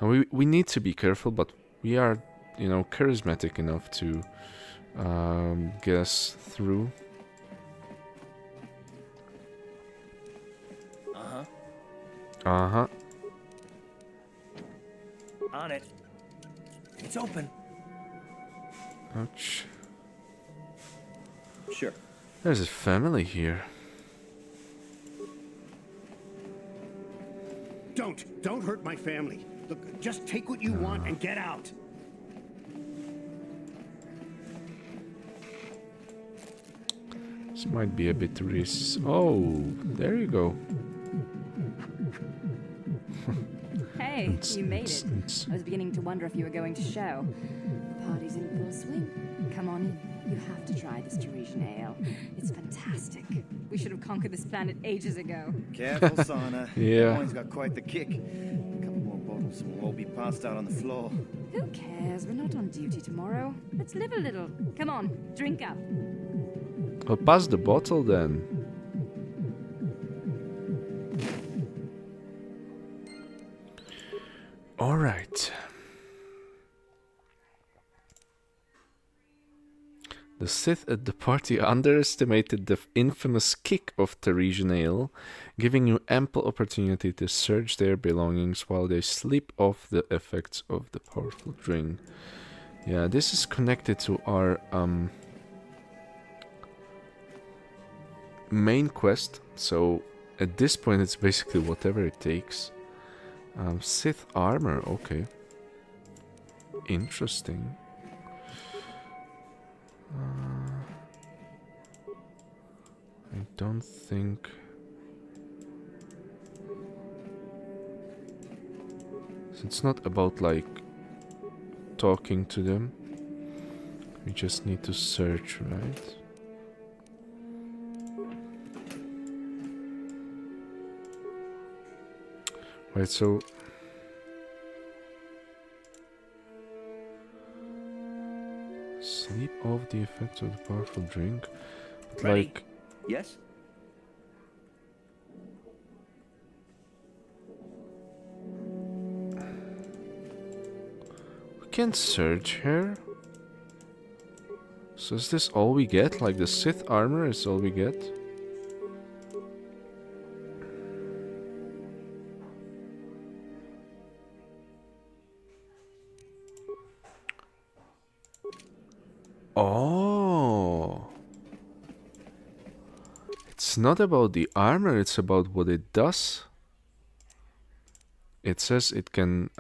Now we need to be careful, but we are, you know, charismatic enough to get us through. On it. It's open. Ouch. Sure. There's a family here. Don't hurt my family. Look, just take what you want and get out. This might be a bit risky. Oh, there you go. Hey, you made it. I was beginning to wonder if you were going to show. The party's in full swing. Come on in. You have to try this Teresian ale. It's fantastic. We should have conquered this planet ages ago. Careful, Sana. Yeah. Boyne's got quite the kick. A couple more bottles and we'll all be passed out on the floor. Who cares? We're not on duty tomorrow. Let's live a little. Come on, drink up. Well, pass the bottle then. All right. The Sith at the party underestimated the infamous kick of Teresian ale, giving you ample opportunity to search their belongings while they sleep off the effects of the powerful drink. Yeah, this is connected to our main quest, so at this point it's basically whatever it takes. Sith armor, okay. Interesting. I don't think... So it's not about like talking to them. We just need to search, right? Right, so Sleep off the effects of the powerful drink. But Ready? like, Yes? we can search her. So is this all we get? Like the Sith armor is all we get? Oh. It's not about the armor, it's about what it does. It says it can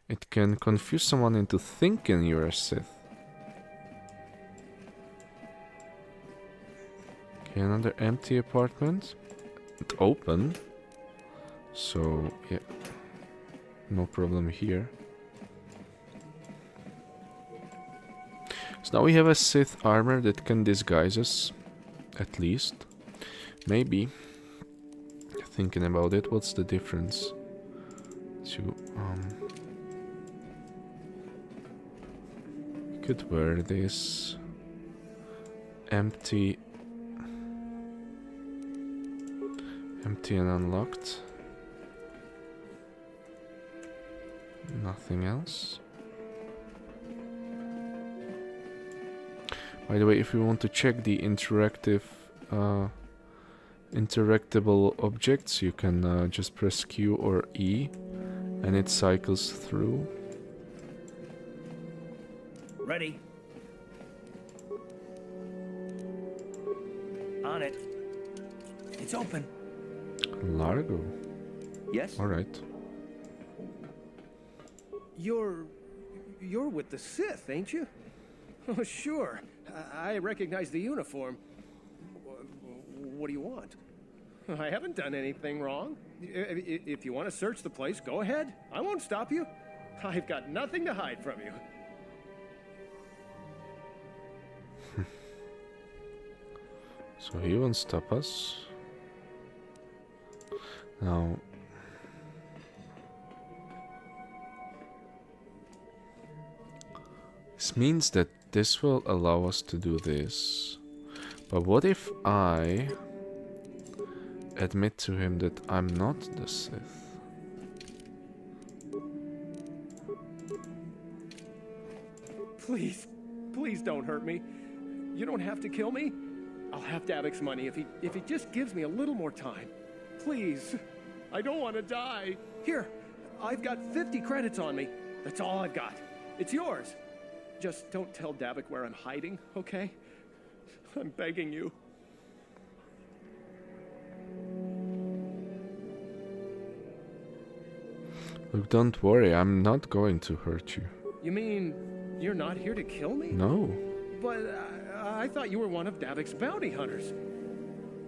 it can confuse someone into thinking you're a Sith. Okay, another empty apartment. It's open. So, yeah. No problem here. So now we have a Sith armor that can disguise us. At least. Maybe. Thinking about it, what's the difference? To, could wear this empty and unlocked. Nothing else. By the way, if you want to check the interactable objects, you can just press Q or E and it cycles through. Ready. On it. It's open. Largo. Yes? Alright. You're with the Sith, ain't you? Oh, sure. I recognize the uniform. What do you want? I haven't done anything wrong. If you want to search the place, go ahead. I won't stop you. I've got nothing to hide from you. So he won't stop us. Now... this means that this will allow us to do this. But what if I admit to him that I'm not the Sith? Please don't hurt me. You don't have to kill me. I'll have Davik's money if he just gives me a little more time. Please. I don't want to die. Here, I've got 50 credits on me. That's all I've got. It's yours. Just don't tell Davik where I'm hiding, okay? I'm begging you. Look, don't worry, I'm not going to hurt you. You mean you're not here to kill me? No. But I thought you were one of Davik's bounty hunters.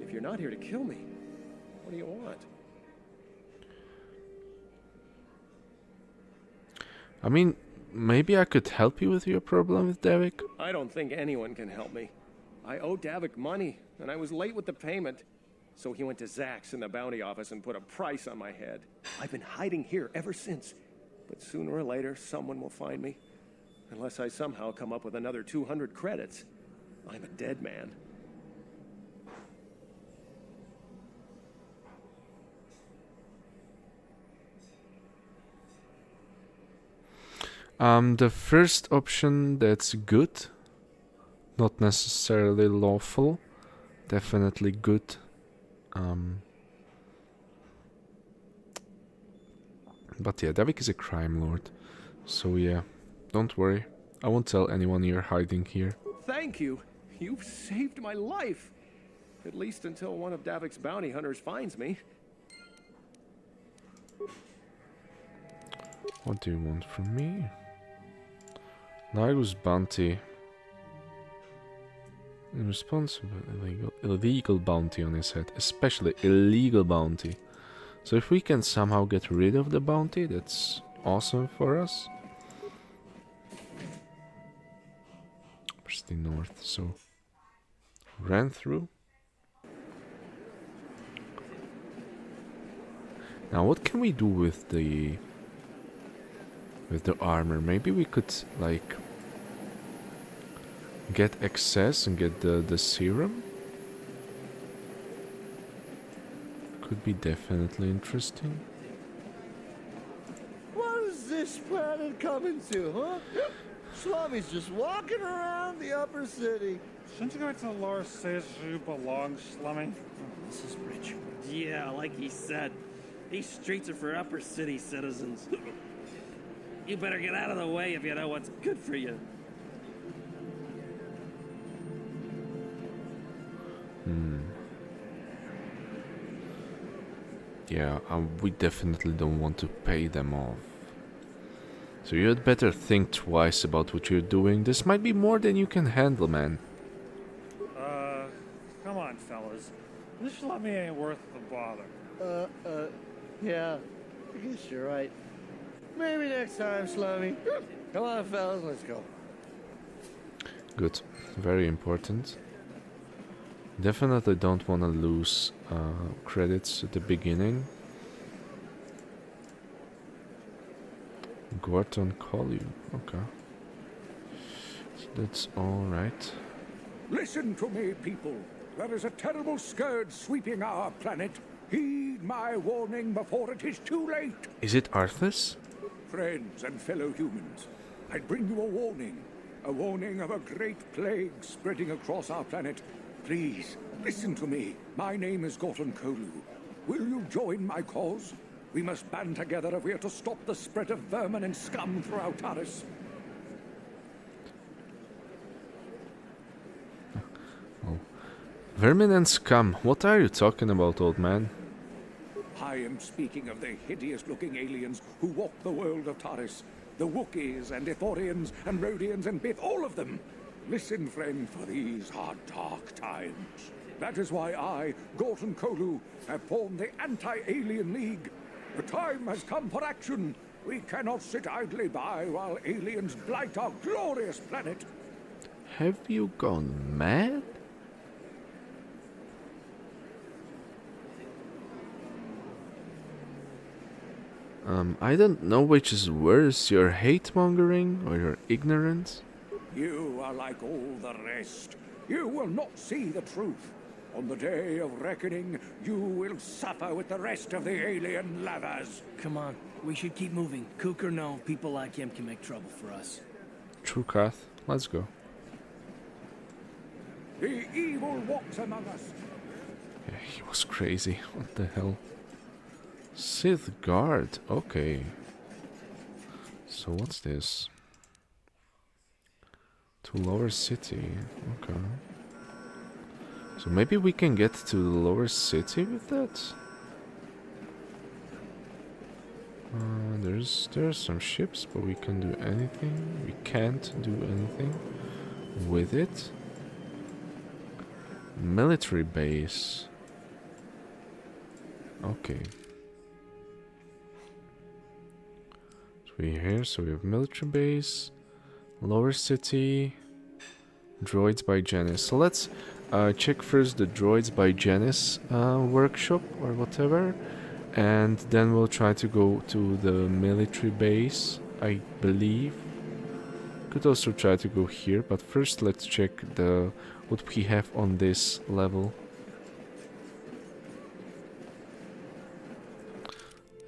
If you're not here to kill me, what do you want? I mean, maybe I could help you with your problem with Davik? I don't think anyone can help me. I owe Davik money, and I was late with the payment. So he went to Zach's in the bounty office and put a price on my head. I've been hiding here ever since. But sooner or later, someone will find me. Unless I somehow come up with another 200 credits. I'm a dead man. The first option, that's good. Not necessarily lawful. Definitely good. But yeah, Davik is a crime lord. So yeah, don't worry. I won't tell anyone you're hiding here. Thank you. You've saved my life. At least until one of Davik's bounty hunters finds me. What do you want from me? Largo's bounty. Irresponsible, illegal bounty on his head. Especially illegal bounty. So if we can somehow get rid of the bounty, that's awesome for us. Where's the north? So ran through. Now what can we do with the with the armor. Maybe we could like get access and get the serum. Could be definitely interesting. What is this planet coming to, huh? Slummy's just walking around the upper city. Shouldn't you go to the lower says you belong, Slummy? This is rich. Yeah, like he said. These streets are for upper city citizens. You better get out of the way if you know what's good for you. Yeah, we definitely don't want to pay them off. So you had better think twice about what you're doing. This might be more than you can handle, man. Come on, fellas. This Slummy ain't worth the bother. Yeah. I guess you're right. Maybe next time, Slummy. Come on, fellas, let's go. Good. Very important. Definitely don't want to lose credits at the beginning. Gorton Collier. Okay. So that's alright. Listen to me, people. There is a terrible scourge sweeping our planet. Heed my warning before it is too late. Is it Arthas? Friends and fellow humans, I bring you a warning of a great plague spreading across our planet. Please, listen to me. My name is Gorton Kolu. Will you join my cause? We must band together if we are to stop the spread of vermin and scum throughout Taris. Oh. Vermin and scum. What are you talking about, old man? I am speaking of the hideous-looking aliens who walk the world of Taris. The Wookiees and Ithorians and Rhodians and Bith, all of them. Listen, friend, for these are dark times. That is why I, Gorton Kolu, have formed the Anti-Alien League. The time has come for action. We cannot sit idly by while aliens blight our glorious planet. Have you gone mad? I don't know which is worse, your hate-mongering or your ignorance. You are like all the rest. You will not see the truth. On the day of reckoning, you will suffer with the rest of the alien lovers. Come on, we should keep moving. Kook or no, people like him can make trouble for us. True, Kath. Let's go. The evil walks among us. Yeah, he was crazy. What the hell? Sith Guard. Okay. So what's this? To lower city. Okay. So maybe we can get to the lower city with that? There's some ships, but we can do anything. We can't do anything with it. Military base. Okay. So we're here, so we have military base, lower city, droids by Janice. So let's check first the droids by Janice workshop or whatever, and then we'll try to go to the military base, I believe. Could also try to go here, but first let's check what we have on this level.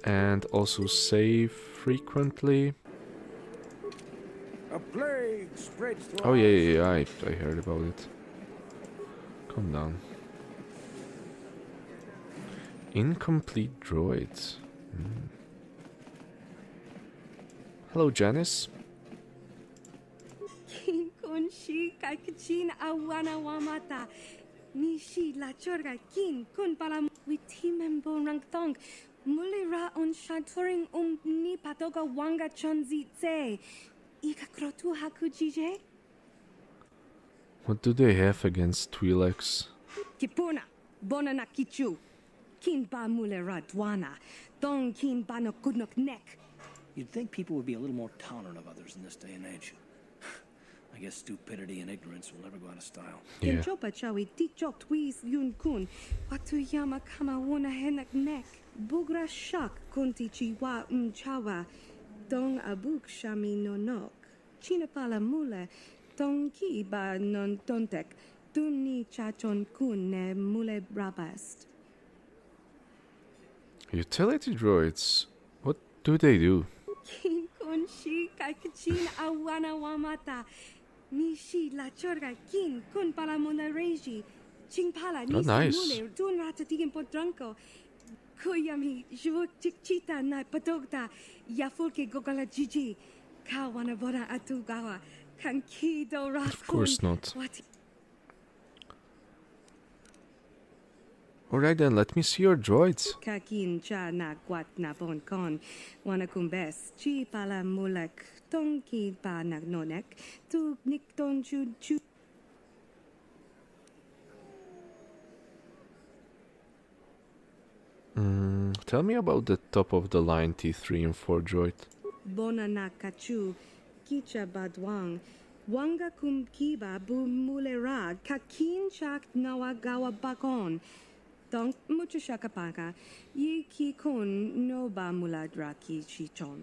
And also save frequently. A plague spreads through. Oh yeah, I heard about it. Calm down. Incomplete droids. Hello, Janice. Kin kunshi kaikachin awana wamata. Nishi la chorga kin kun palam witimembo rangtong. Mulira on shaturing ni patoga wanga chonzi tse. Ika krotu hakujije? What do they have against Twi'leks? Kipuna, bonana kichu. Kin ba mulera dwana. Dong kin ba no kudnok neck. You'd think people would be a little more tolerant of others in this day and age. I guess stupidity and ignorance will never go out of style. Yeah. Chopa chawi tichok twis yun kun. Watu yama kama wona henak neck. Bugra shak kunti chiwa chawa. Dong abuk shami nonok. Chinapala mule. Dong ki ba non tontek. Dunni chachon kun ne mule rabast. Utility droids. What do they do? Kin kun shi kakachin awana wamata. Nishi la chorga kin kun pala mona reji. Chingpala Oh, nisi nice. mule dun ratatikin podranko. Koyami jvuk chikchita na patogta. Yafulke gogala jiji. Kawana bora atugawa. Kankido rakun. Of course not. What? Alright then, let me see your droids. Kakin cha na kwat na bon kon. Wana kumbes. Chi pala mulak. Tonki pa nagnonek. Tu nik ton chu chu. Tell me about the top of the line T3 and 4 droid. Bona na kachu. Kicha badwang. Wanga kum kiba bu mulera. Kakin chak nawagawa bakon. Donc, mucho shakapaka. Yi ki kun no ba muladra ki chichon.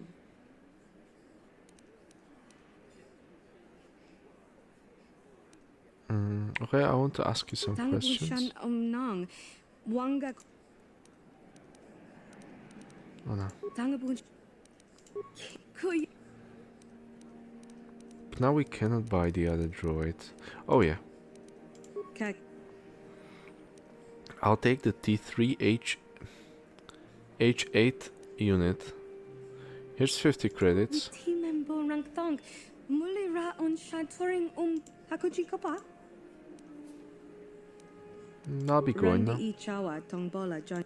Okay, I want to ask you some Tang questions. shan nang. Wanga. Oh no. Tangabun. Kuy. But now we cannot buy the other droid. Oh yeah. Kak. I'll take the T3 H8 unit. Here's 50 credits. Timembo rang thong. Mulira on shaturing hakuji kopa. I'll be going now. Randi ichawa tongbola John.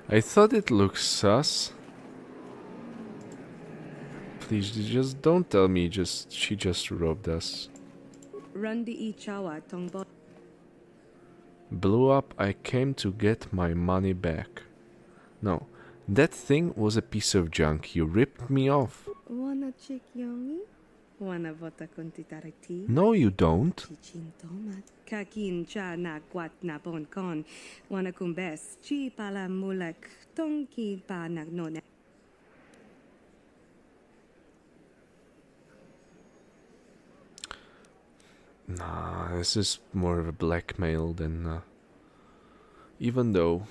I thought it looked sus. Please, just don't tell me she just robbed us. Randi ichawa tongbola. Blew up, I came to get my money back. No, that thing was a piece of junk. You ripped me off. Wanna chick yongi? Wanna vota kontitarati? No, you don't. Chichin tomat. Kakin cha na kwat na bon kon. Wanna kumbes. Chi pala mulak. Tonki pa nagnone. Nah, this is more of a blackmail than... even though...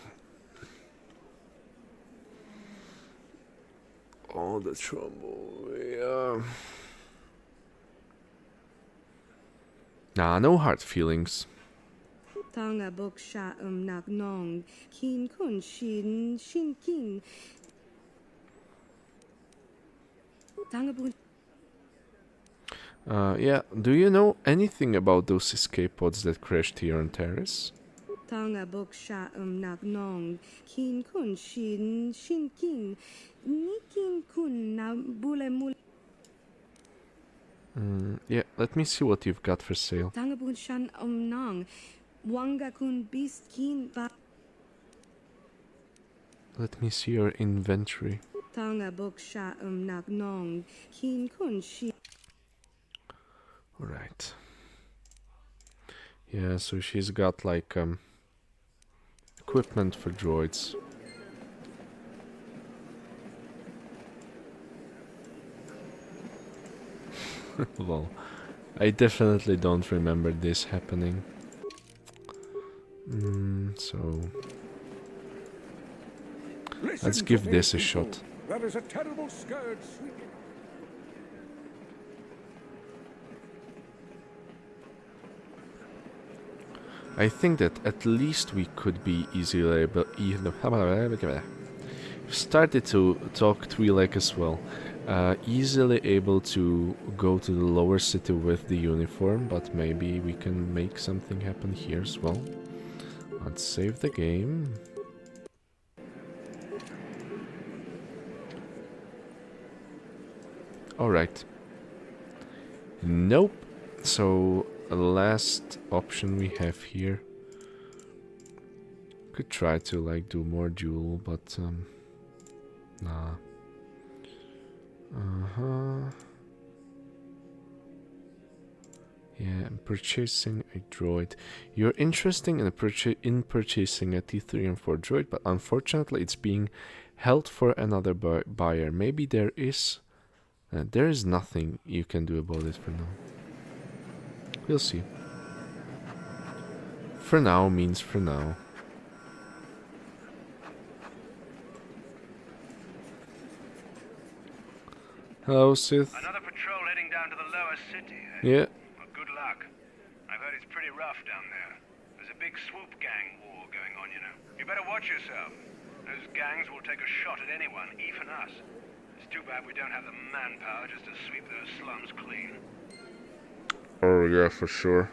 Oh, the trouble, yeah... Nah, no hard feelings. Tanga bok sha nak nong. Kin kun shin kin. Tanga bun. Yeah, do you know anything about those escape pods that crashed here on Terrace? Tanga bok sha nak nong. Kin kun shin kin. Ni kin kun na bule mule. Yeah, let me see what you've got for sale. Tanga bun shan nong. Wanga kun beast kin ba. Let me see your inventory. Tanga bok sha nak nong. Kin kun shin. Alright. Yeah, so she's got like equipment for droids. Well, I definitely don't remember this happening. So let's give this a shot. There is a terrible scourge sweeping. I think that at least we could be easily able. Started to talk Twi'lek as well. Easily able to go to the lower city with the uniform, but maybe we can make something happen here as well. Let's save the game. Alright. Nope. So, last option we have here. Could try to like do more duel, but nah. Yeah, I'm purchasing a droid. You're interested in purchasing a T-3M4 droid, but unfortunately it's being held for another buyer. Maybe there is nothing you can do about it for now. We'll see. For now means for now. Hello, Sith. Another patrol heading down to the lower city, eh? Yeah. Well, good luck. I've heard it's pretty rough down there. There's a big swoop gang war going on, you know. You better watch yourself. Those gangs will take a shot at anyone, even us. It's too bad we don't have the manpower just to sweep those slums clean. Oh yeah, for sure.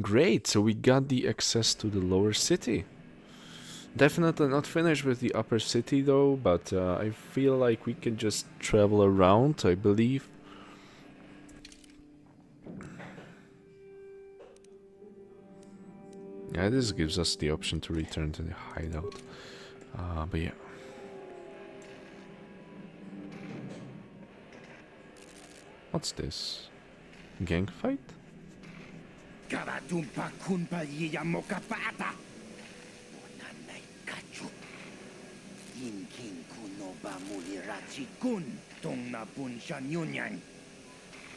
Great, so we got the access to the lower city. Definitely not finished with the upper city though, but I feel like we can just travel around, I believe. Yeah, this gives us the option to return to the hideout. But yeah. What's this? Gang fight? Karatumpa kunpa yiya mokapata. Onanay kachu. Inkin kuno ba mulirachi kun tong na punshan yunyan.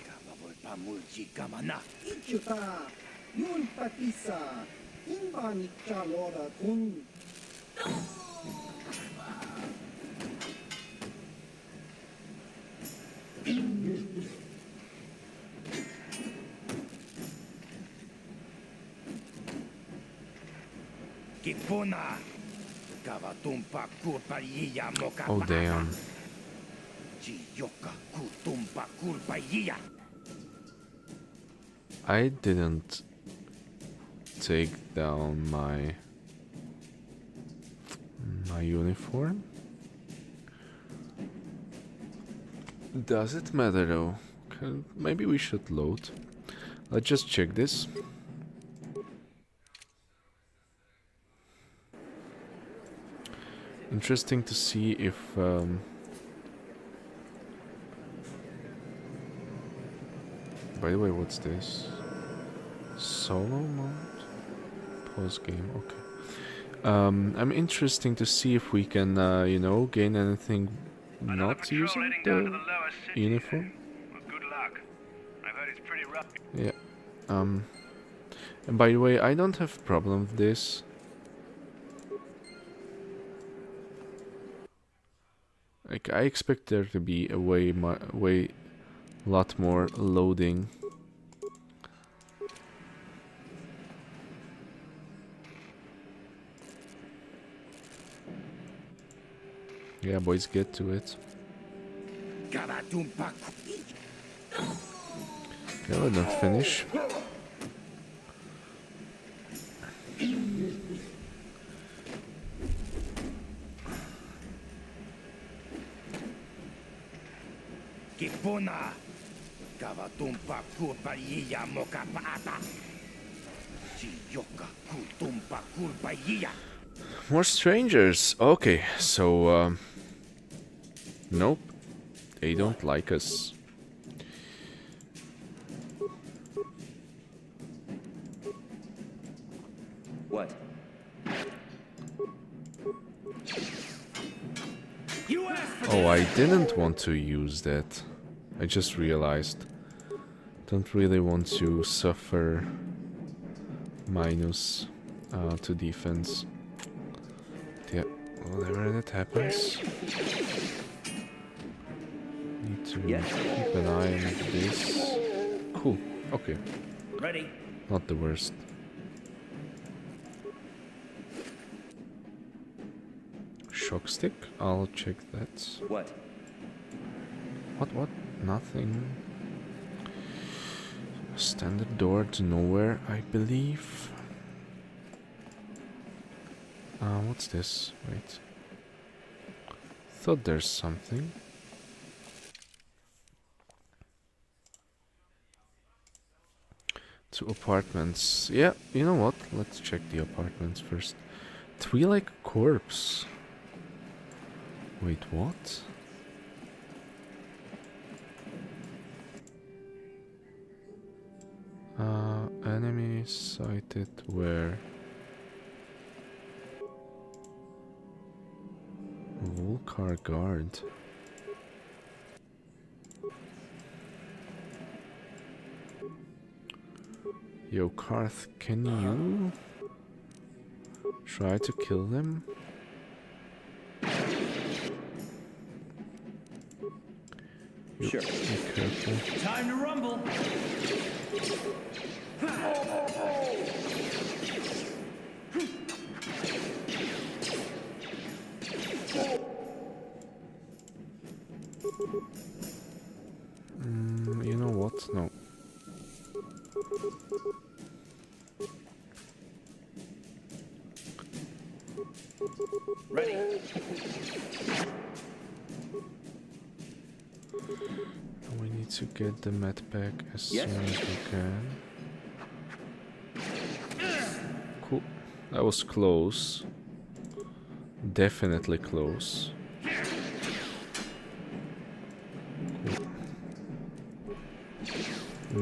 Kababol pamulji kamana. Ichuta, yun patisa, imba chalora kun. Kipuna. Kavatumpa kurpa yiya mokapata. Oh damn. Chiyoka kutumpa kurpa yiya. I didn't take down my uniform. Does it matter though? Okay, maybe we should load. Let's just check this. Interesting to see if by the way, what's this? Solo mode? Pause game, okay. I'm interesting to see if we can, you know, gain anything not using the uniform. Well, good luck. I've heard it's pretty rough. Yeah. And by the way, I don't have problem with this. Like, I expect there to be a way lot more loading. Yeah, boys, get to it. Yeah, we're not finished. Kipuna. Kavatumpa kurpa yiya mokapata. Chiyoka kutumpa kurpa yiya. More strangers. Okay, so nope, they don't like us. What? Oh, I didn't want to use that. I just realized. Don't really want to suffer minus to defense. Yeah, whatever that happens. Need to keep an eye on this. Cool. Okay. Ready. Not the worst. Shock stick? I'll check that. What? What? Nothing. Standard door to nowhere, I believe. What's this? Wait. Thought there's something. Two apartments. Yeah, you know what? Let's check the apartments first. Three like a corpse. Wait, what? Enemy sighted where? Volcar guard. Yo, Karth, can you try to kill them? Sure. Be careful. Time to rumble. You know what? No. Ready. We need to get the med pack as soon as we can. Cool. That was close. Definitely close. Cool.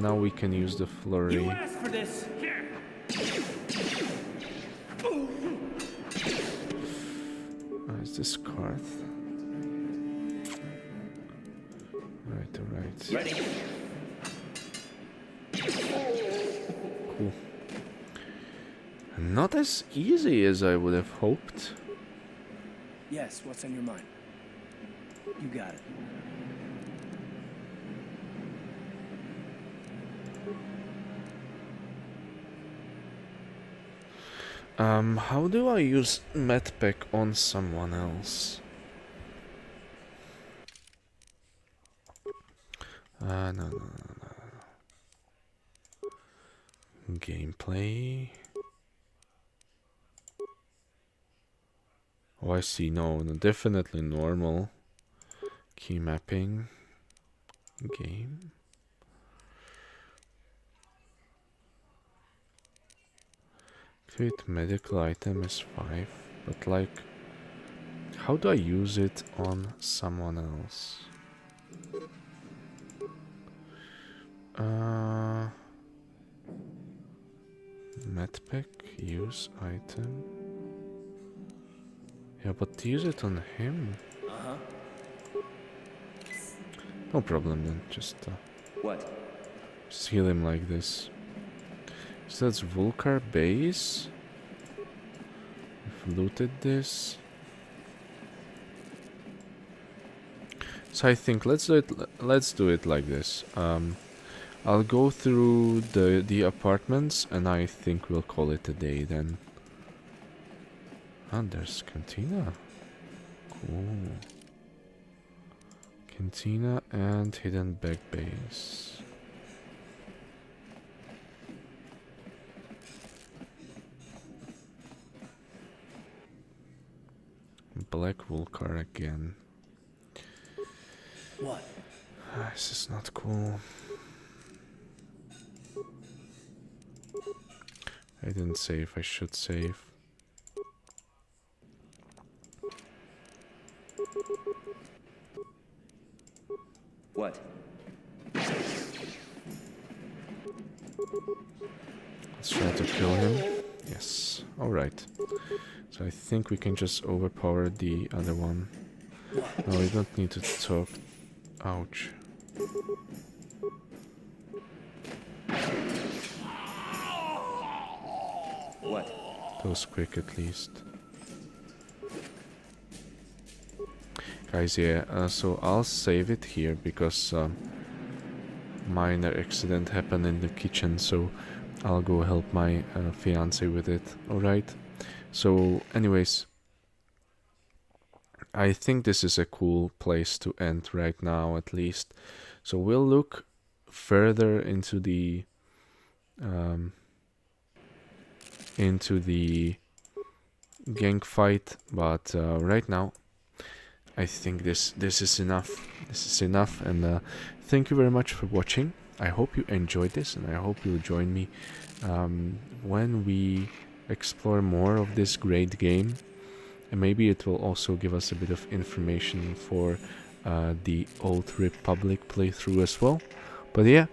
Now we can use the flurry. You asked for this. Is this Karth? Right, alright. Ready. Cool. Not as easy as I would have hoped. Yes, what's on your mind? You got it. How do I use medpack on someone else? No. Gameplay. Oh, I see. No, definitely normal. Key mapping. Game. Create medical item is 5, but like, how do I use it on someone else? Medpack, use item. Yeah, but use it on him. No problem then, just just heal him like this. So that's Volcar base. We've looted this. So I think let's do it like this. I'll go through the apartments and I think we'll call it a day then. And there's Cantina. Cool. Cantina and hidden back base. Black Volcar again. What? This is not cool. I didn't save, I should save. What? Let's try to kill him. Yes, alright. So I think we can just overpower the other one. No, we don't need to talk. Ouch. What? That was quick at least. Guys, yeah, so I'll save it here because minor accident happened in the kitchen, so I'll go help my fiance with it, alright? So, anyways, I think this is a cool place to end right now, at least. So we'll look further into the gang fight, but right now I think this is enough. This is enough, and thank you very much for watching. I hope you enjoyed this, and I hope you'll join me when we explore more of this great game, and maybe it will also give us a bit of information for the Old Republic playthrough as well. But yeah,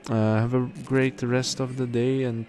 have a great rest of the day, and